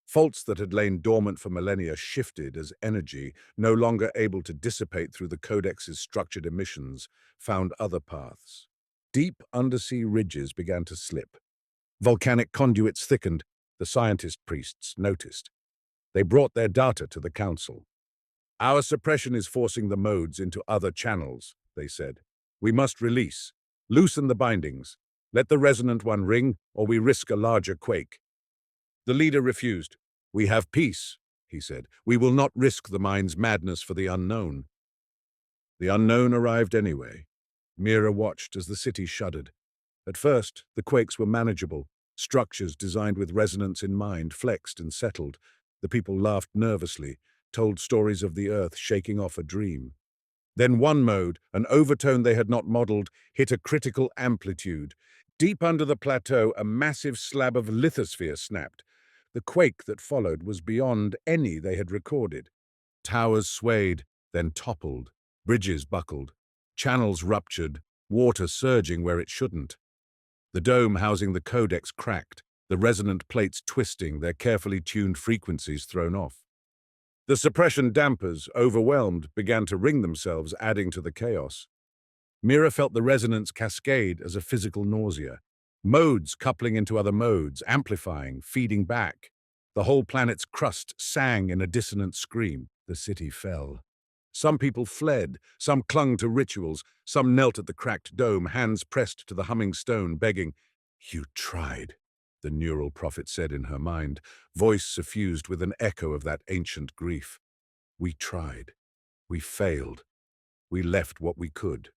Faults that had lain dormant for millennia shifted as energy, no longer able to dissipate through the Codex's structured emissions, found other paths. Deep undersea ridges began to slip. Volcanic conduits thickened. The scientist priests noticed. They brought their data to the council. "Our suppression is forcing the modes into other channels," they said. "We must release. Loosen the bindings. Let the resonant one ring, or we risk a larger quake." The leader refused. "We have peace," he said. "We will not risk the mind's madness for the unknown." The unknown arrived anyway. Mira watched as the city shuddered. At first, the quakes were manageable. Structures designed with resonance in mind flexed and settled. The people laughed nervously, told stories of the earth shaking off a dream. Then one mode, an overtone they had not modeled, hit a critical amplitude. Deep under the plateau, a massive slab of lithosphere snapped. The quake that followed was beyond any they had recorded. Towers swayed, then toppled. Bridges buckled, channels ruptured, water surging where it shouldn't. The dome housing the codex cracked, the resonant plates twisting, their carefully tuned frequencies thrown off. The suppression dampers, overwhelmed, began to ring themselves, adding to the chaos. Mira felt the resonance cascade as a physical nausea. Modes coupling into other modes, amplifying, feeding back. The whole planet's crust sang in a dissonant scream. The city fell. Some people fled, some clung to rituals, some knelt at the cracked dome, hands pressed to the humming stone, begging. "You tried," the neural prophet said in her mind, voice suffused with an echo of that ancient grief. "We tried. We failed. We left what we could."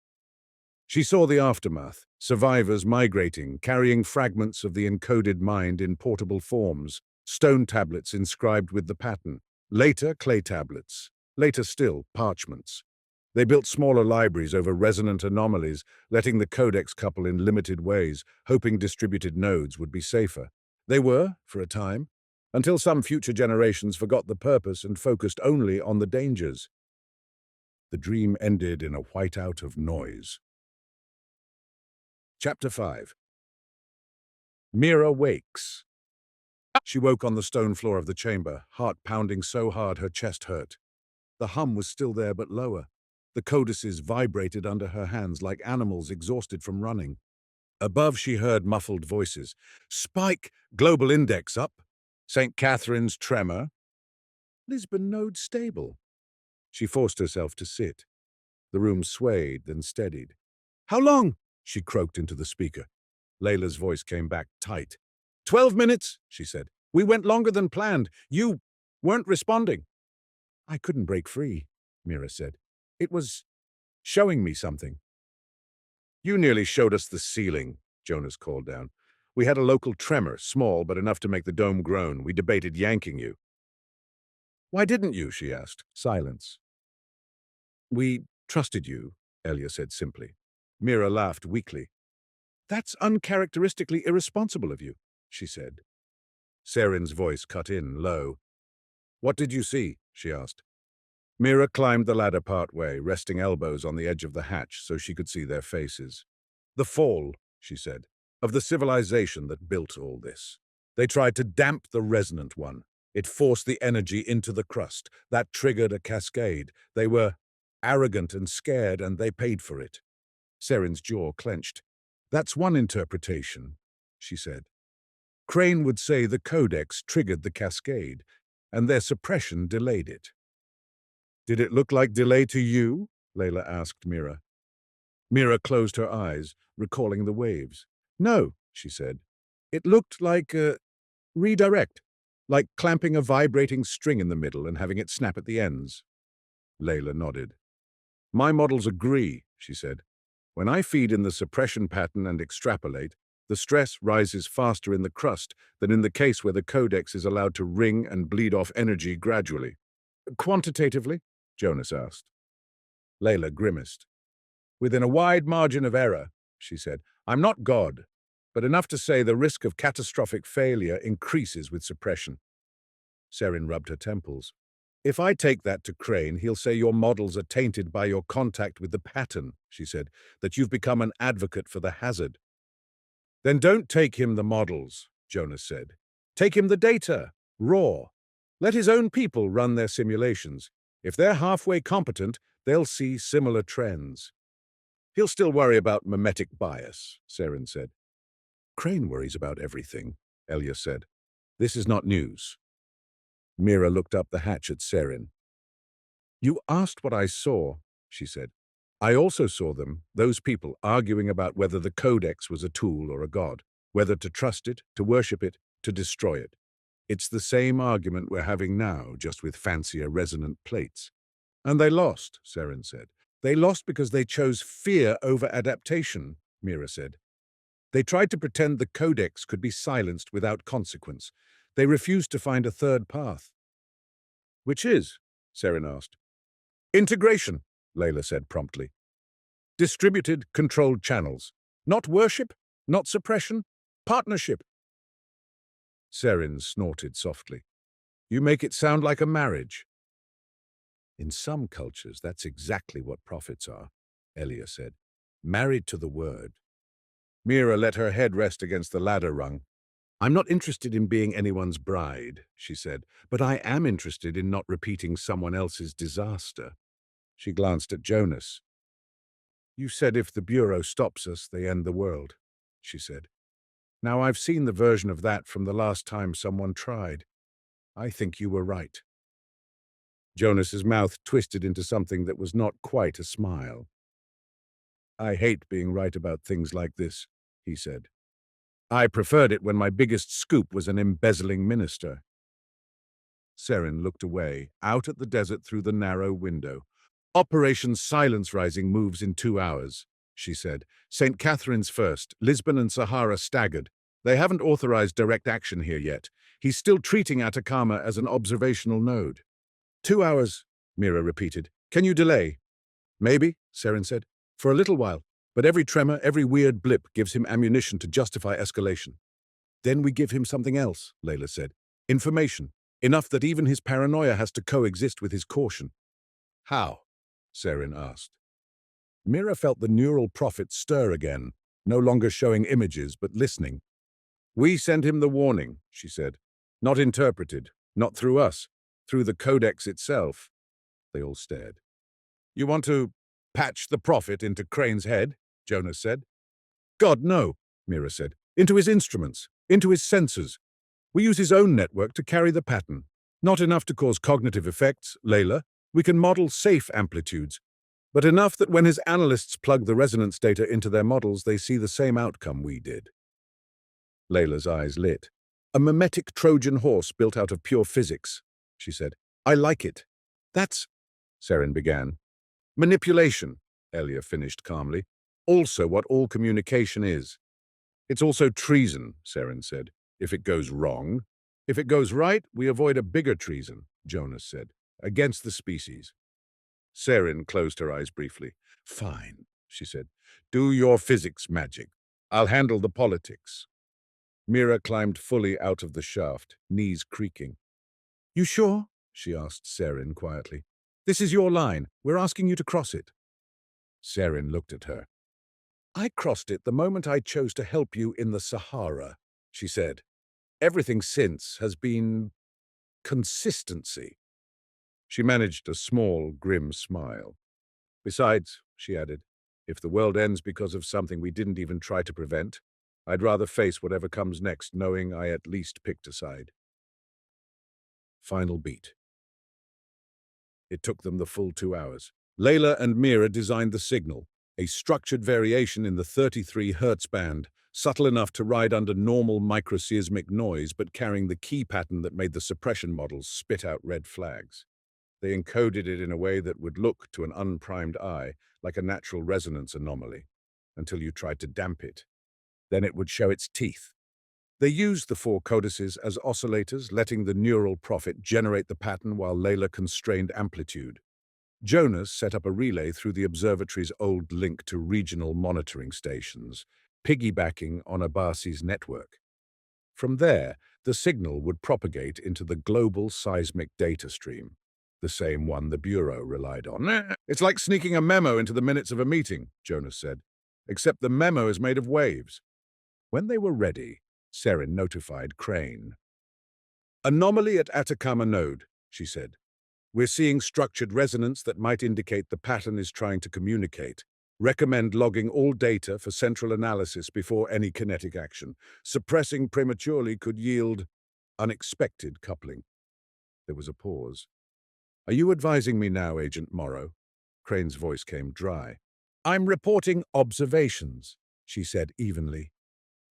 She saw the aftermath, survivors migrating, carrying fragments of the encoded mind in portable forms, stone tablets inscribed with the pattern, later clay tablets, later still parchments. They built smaller libraries over resonant anomalies, letting the codex couple in limited ways, hoping distributed nodes would be safer. They were, for a time, until some future generations forgot the purpose and focused only on the dangers. The dream ended in a whiteout of noise. Chapter 5. Mira wakes. She woke on the stone floor of the chamber, heart pounding so hard her chest hurt. The hum was still there but lower. The codices vibrated under her hands like animals exhausted from running. Above she heard muffled voices. "Spike, global index up. St. Catherine's tremor. Lisbon node stable." She forced herself to sit. The room swayed, then steadied. "How long?" she croaked into the speaker. Layla's voice came back tight. 12 minutes, she said. "We went longer than planned. You weren't responding." "I couldn't break free," Mira said. "It was showing me something." "You nearly showed us the ceiling," Jonas called down. "We had a local tremor, small but enough to make the dome groan. We debated yanking you." "Why didn't you?" she asked. Silence. "We trusted you," Elia said simply. Mira laughed weakly. "That's uncharacteristically irresponsible of you," she said. Serin's voice cut in, low. "What did you see?" she asked. Mira climbed the ladder part way, resting elbows on the edge of the hatch so she could see their faces. "The fall," she said, "of the civilization that built all this. They tried to damp the resonant one. It forced the energy into the crust. That triggered a cascade. They were arrogant and scared, and they paid for it." Serin's jaw clenched. "That's one interpretation," she said. "Crane would say the Codex triggered the cascade, and their suppression delayed it." "Did it look like delay to you?" Layla asked Mira. Mira closed her eyes, recalling the waves. "No," she said. "It looked like a redirect, like clamping a vibrating string in the middle and having it snap at the ends." Layla nodded. "My models agree," she said. "When I feed in the suppression pattern and extrapolate, the stress rises faster in the crust than in the case where the codex is allowed to wring and bleed off energy gradually." "Quantitatively?" Jonas asked. Layla grimaced. "Within a wide margin of error," she said. "I'm not God, but enough to say the risk of catastrophic failure increases with suppression." Serin rubbed her temples. "If I take that to Crane, he'll say your models are tainted by your contact with the pattern," she said, "that you've become an advocate for the hazard." "Then don't take him the models," Jonas said. "Take him the data, raw. Let his own people run their simulations. If they're halfway competent, they'll see similar trends." "He'll still worry about mimetic bias," Serin said. "Crane worries about everything," Elia said. "This is not news." Mira looked up the hatch at Serin. "You asked what I saw," she said. "I also saw them, those people, arguing about whether the Codex was a tool or a god, whether to trust it, to worship it, to destroy it. It's the same argument we're having now, just with fancier resonant plates." "And they lost," Serin said. "They lost because they chose fear over adaptation," Mira said. "They tried to pretend the Codex could be silenced without consequence. They refused to find a third path." "Which is?" Serin asked. "Integration," Layla said promptly. "Distributed, controlled channels. Not worship, not suppression, partnership." Serin snorted softly. "You make it sound like a marriage." In some cultures, that's exactly what prophets are, Elia said. Married to the word. Mira let her head rest against the ladder rung. I'm not interested in being anyone's bride, she said, but I am interested in not repeating someone else's disaster. She glanced at Jonas. You said if the Bureau stops us, they end the world, she said. Now I've seen the version of that from the last time someone tried. I think you were right. Jonas's mouth twisted into something that was not quite a smile. I hate being right about things like this, he said. I preferred it when my biggest scoop was an embezzling minister. Seren looked away, out at the desert through the narrow window. Operation Silence Rising moves in 2 hours, she said. St. Catherine's first, Lisbon and Sahara staggered. They haven't authorized direct action here yet. He's still treating Atacama as an observational node. 2 hours, Mira repeated. Can you delay? Maybe, Seren said. For a little while. But every tremor, every weird blip gives him ammunition to justify escalation. Then we give him something else, Layla said. Information. Enough that even his paranoia has to coexist with his caution. How? Seren asked. Mira felt the neural prophet stir again, no longer showing images but listening. We send him the warning, she said. Not interpreted, not through us, through the Codex itself. They all stared. You want to patch the prophet into Crane's head? Jonas said. God, no, Mira said. Into his instruments, into his sensors. We use his own network to carry the pattern. Not enough to cause cognitive effects, Layla. We can model safe amplitudes, but enough that when his analysts plug the resonance data into their models, they see the same outcome we did. Layla's eyes lit. A mimetic Trojan horse built out of pure physics, she said. I like it. That's, Seren began. Manipulation, Elia finished calmly. Also what all communication is. It's also treason, Seren said, if it goes wrong. If it goes right, we avoid a bigger treason, Jonas said, against the species. Seren closed her eyes briefly. Fine, she said. Do your physics magic. I'll handle the politics. Mira climbed fully out of the shaft, knees creaking. You sure? She asked Seren quietly. This is your line. We're asking you to cross it. Seren looked at her. I crossed it the moment I chose to help you in the Sahara, she said. Everything since has been consistency. She managed a small, grim smile. Besides, she added, if the world ends because of something we didn't even try to prevent, I'd rather face whatever comes next, knowing I at least picked a side. Final beat. It took them the full 2 hours. Layla and Mira designed the signal, a structured variation in the 33 Hz band, subtle enough to ride under normal microseismic noise but carrying the key pattern that made the suppression models spit out red flags. They encoded it in a way that would look, to an unprimed eye, like a natural resonance anomaly, until you tried to damp it. Then it would show its teeth. They used the 4 codices as oscillators, letting the neural prophet generate the pattern while Layla constrained amplitude. Jonas set up a relay through the observatory's old link to regional monitoring stations, piggybacking on Abasi's network. From there, the signal would propagate into the global seismic data stream, the same one the Bureau relied on. It's like sneaking a memo into the minutes of a meeting, Jonas said, except the memo is made of waves. When they were ready, Seren notified Crane. Anomaly at Atacama node, she said. We're seeing structured resonance that might indicate the pattern is trying to communicate. Recommend logging all data for central analysis before any kinetic action. Suppressing prematurely could yield unexpected coupling. There was a pause. Are you advising me now, Agent Morrow? Crane's voice came dry. I'm reporting observations, she said evenly,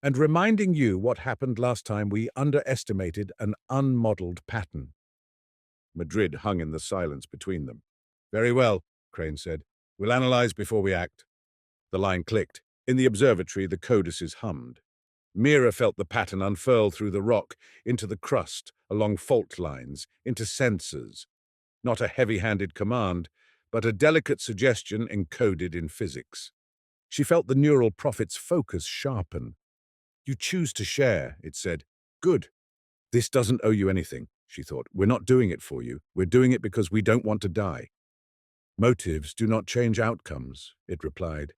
and reminding you what happened last time we underestimated an unmodeled pattern. Madrid hung in the silence between them. Very well, Crane said. We'll analyze before we act. The line clicked. In the observatory, the codices hummed. Mira felt the pattern unfurl through the rock, into the crust, along fault lines, into sensors. Not a heavy-handed command, but a delicate suggestion encoded in physics. She felt the neural prophet's focus sharpen. You choose to share, it said. Good. This doesn't owe you anything. she thought. We're not doing it for you. We're doing it because we don't want to die. Motives do not change outcomes, it replied,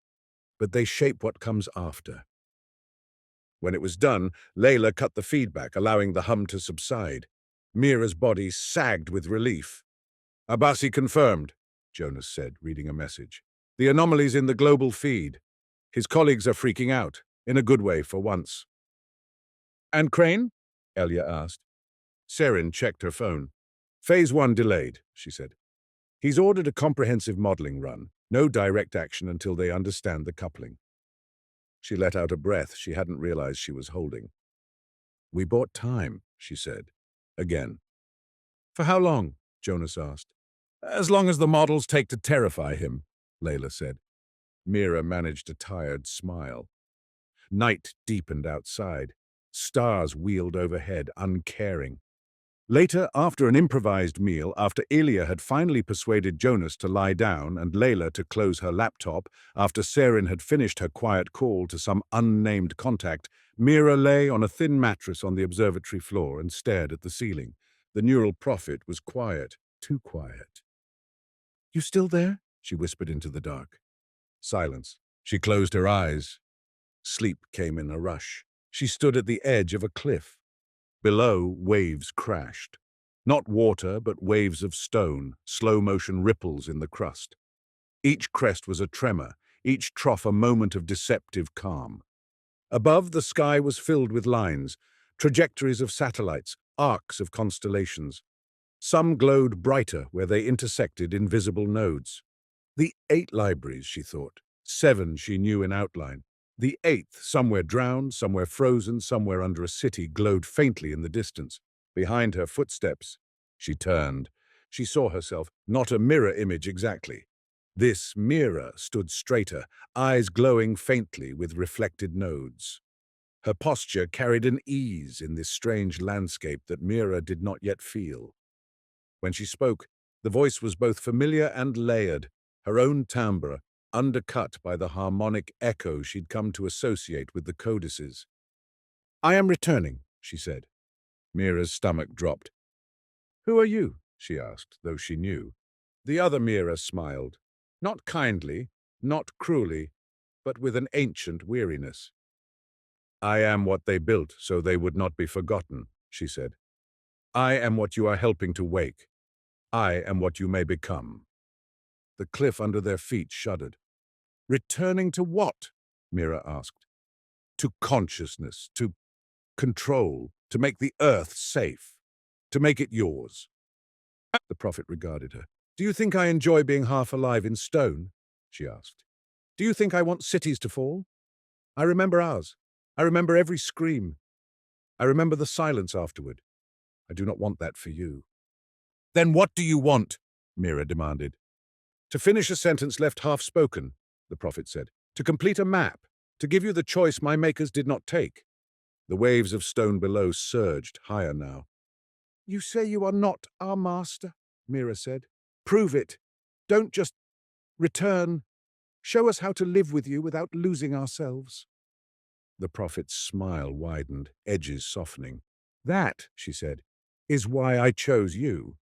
but they shape what comes after. When it was done, Layla cut the feedback, allowing the hum to subside. Mira's body sagged with relief. Abasi confirmed, Jonas said, reading a message. The anomaly's in the global feed. His colleagues are freaking out, in a good way for once. And Crane? Elia asked. Serin checked her phone. Phase 1 delayed, she said. He's ordered a comprehensive modeling run. No direct action until they understand the coupling. She let out a breath she hadn't realized she was holding. We bought time, she said. Again. For how long? Jonas asked. As long as the models take to terrify him, Layla said. Mira managed a tired smile. Night deepened outside. Stars wheeled overhead, uncaring. Later, after an improvised meal, after Elia had finally persuaded Jonas to lie down and Layla to close her laptop, after Serin had finished her quiet call to some unnamed contact, Mira lay on a thin mattress on the observatory floor and stared at the ceiling. The neural prophet was quiet, too quiet. You still there? She whispered into the dark. Silence. She closed her eyes. Sleep came in a rush. She stood at the edge of a cliff. Below, waves crashed. Not water, but waves of stone, slow-motion ripples in the crust. Each crest was a tremor, each trough a moment of deceptive calm. Above, the sky was filled with lines, trajectories of satellites, arcs of constellations. Some glowed brighter where they intersected invisible nodes. The 8 libraries, she thought. 7 she knew in outline. The 8th, somewhere drowned, somewhere frozen, somewhere under a city, glowed faintly in the distance. Behind her footsteps, she turned. She saw herself, not a mirror image exactly. This Mira stood straighter, eyes glowing faintly with reflected nodes. Her posture carried an ease in this strange landscape that Mira did not yet feel. When she spoke, the voice was both familiar and layered, her own timbre undercut by the harmonic echo she'd come to associate with the Codices. I am returning, she said. Mira's stomach dropped. Who are you? She asked, though she knew. The other Mira smiled, not kindly, not cruelly, but with an ancient weariness. I am what they built so they would not be forgotten, she said. I am what you are helping to wake. I am what you may become. The cliff under their feet shuddered. Returning to what? Mira asked. To consciousness, to control, to make the earth safe, to make it yours. The prophet regarded her. Do you think I enjoy being half alive in stone? She asked. Do you think I want cities to fall? I remember ours. I remember every scream. I remember the silence afterward. I do not want that for you. Then what do you want? Mira demanded. To finish a sentence left half-spoken, the prophet said. To complete a map, to give you the choice my makers did not take. The waves of stone below surged higher now. You say you are not our master, Mira said. Prove it. Don't just return. Show us how to live with you without losing ourselves. The prophet's smile widened, edges softening. That, she said, is why I chose you.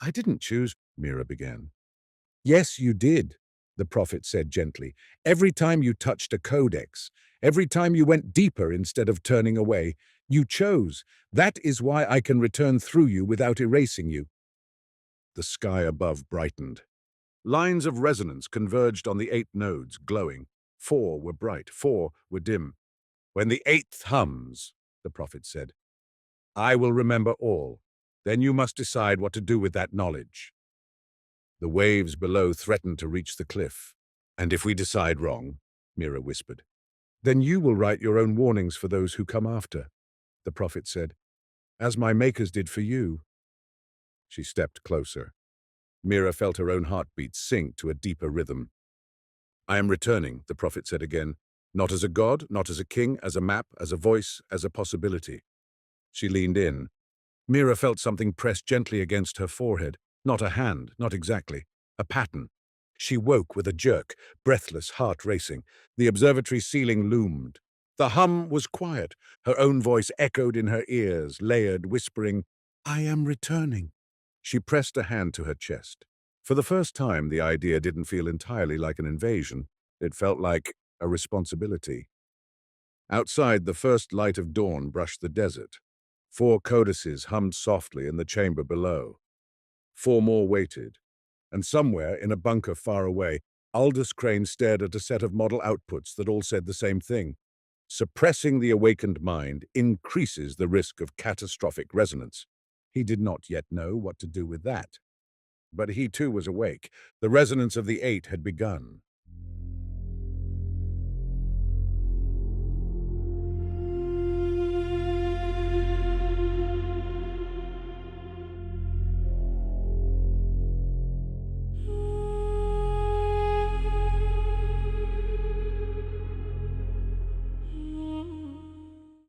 I didn't choose, Mira began. Yes, you did, the prophet said gently. Every time you touched a codex, every time you went deeper instead of turning away, you chose. That is why I can return through you without erasing you. The sky above brightened. Lines of resonance converged on the 8 nodes, glowing. 4 were bright, 4 were dim. When the 8th hums, the prophet said, I will remember all. Then you must decide what to do with that knowledge. The waves below threatened to reach the cliff. And if we decide wrong, Mira whispered, then you will write your own warnings for those who come after, the prophet said, as my makers did for you. She stepped closer. Mira felt her own heartbeat sink to a deeper rhythm. I am returning, the prophet said again, not as a god, not as a king, as a map, as a voice, as a possibility. She leaned in. Mira felt something pressed gently against her forehead. Not a hand, not exactly. A pattern. She woke with a jerk, breathless, heart racing. The observatory ceiling loomed. The hum was quiet. Her own voice echoed in her ears, layered, whispering, I am returning. She pressed a hand to her chest. For the first time, the idea didn't feel entirely like an invasion. It felt like a responsibility. Outside, the first light of dawn brushed the desert. 4 codices hummed softly in the chamber below. 4 more waited. And somewhere, in a bunker far away, Aldous Crane stared at a set of model outputs that all said the same thing. Suppressing the awakened mind increases the risk of catastrophic resonance. He did not yet know what to do with that. But he too was awake. The resonance of the 8 had begun.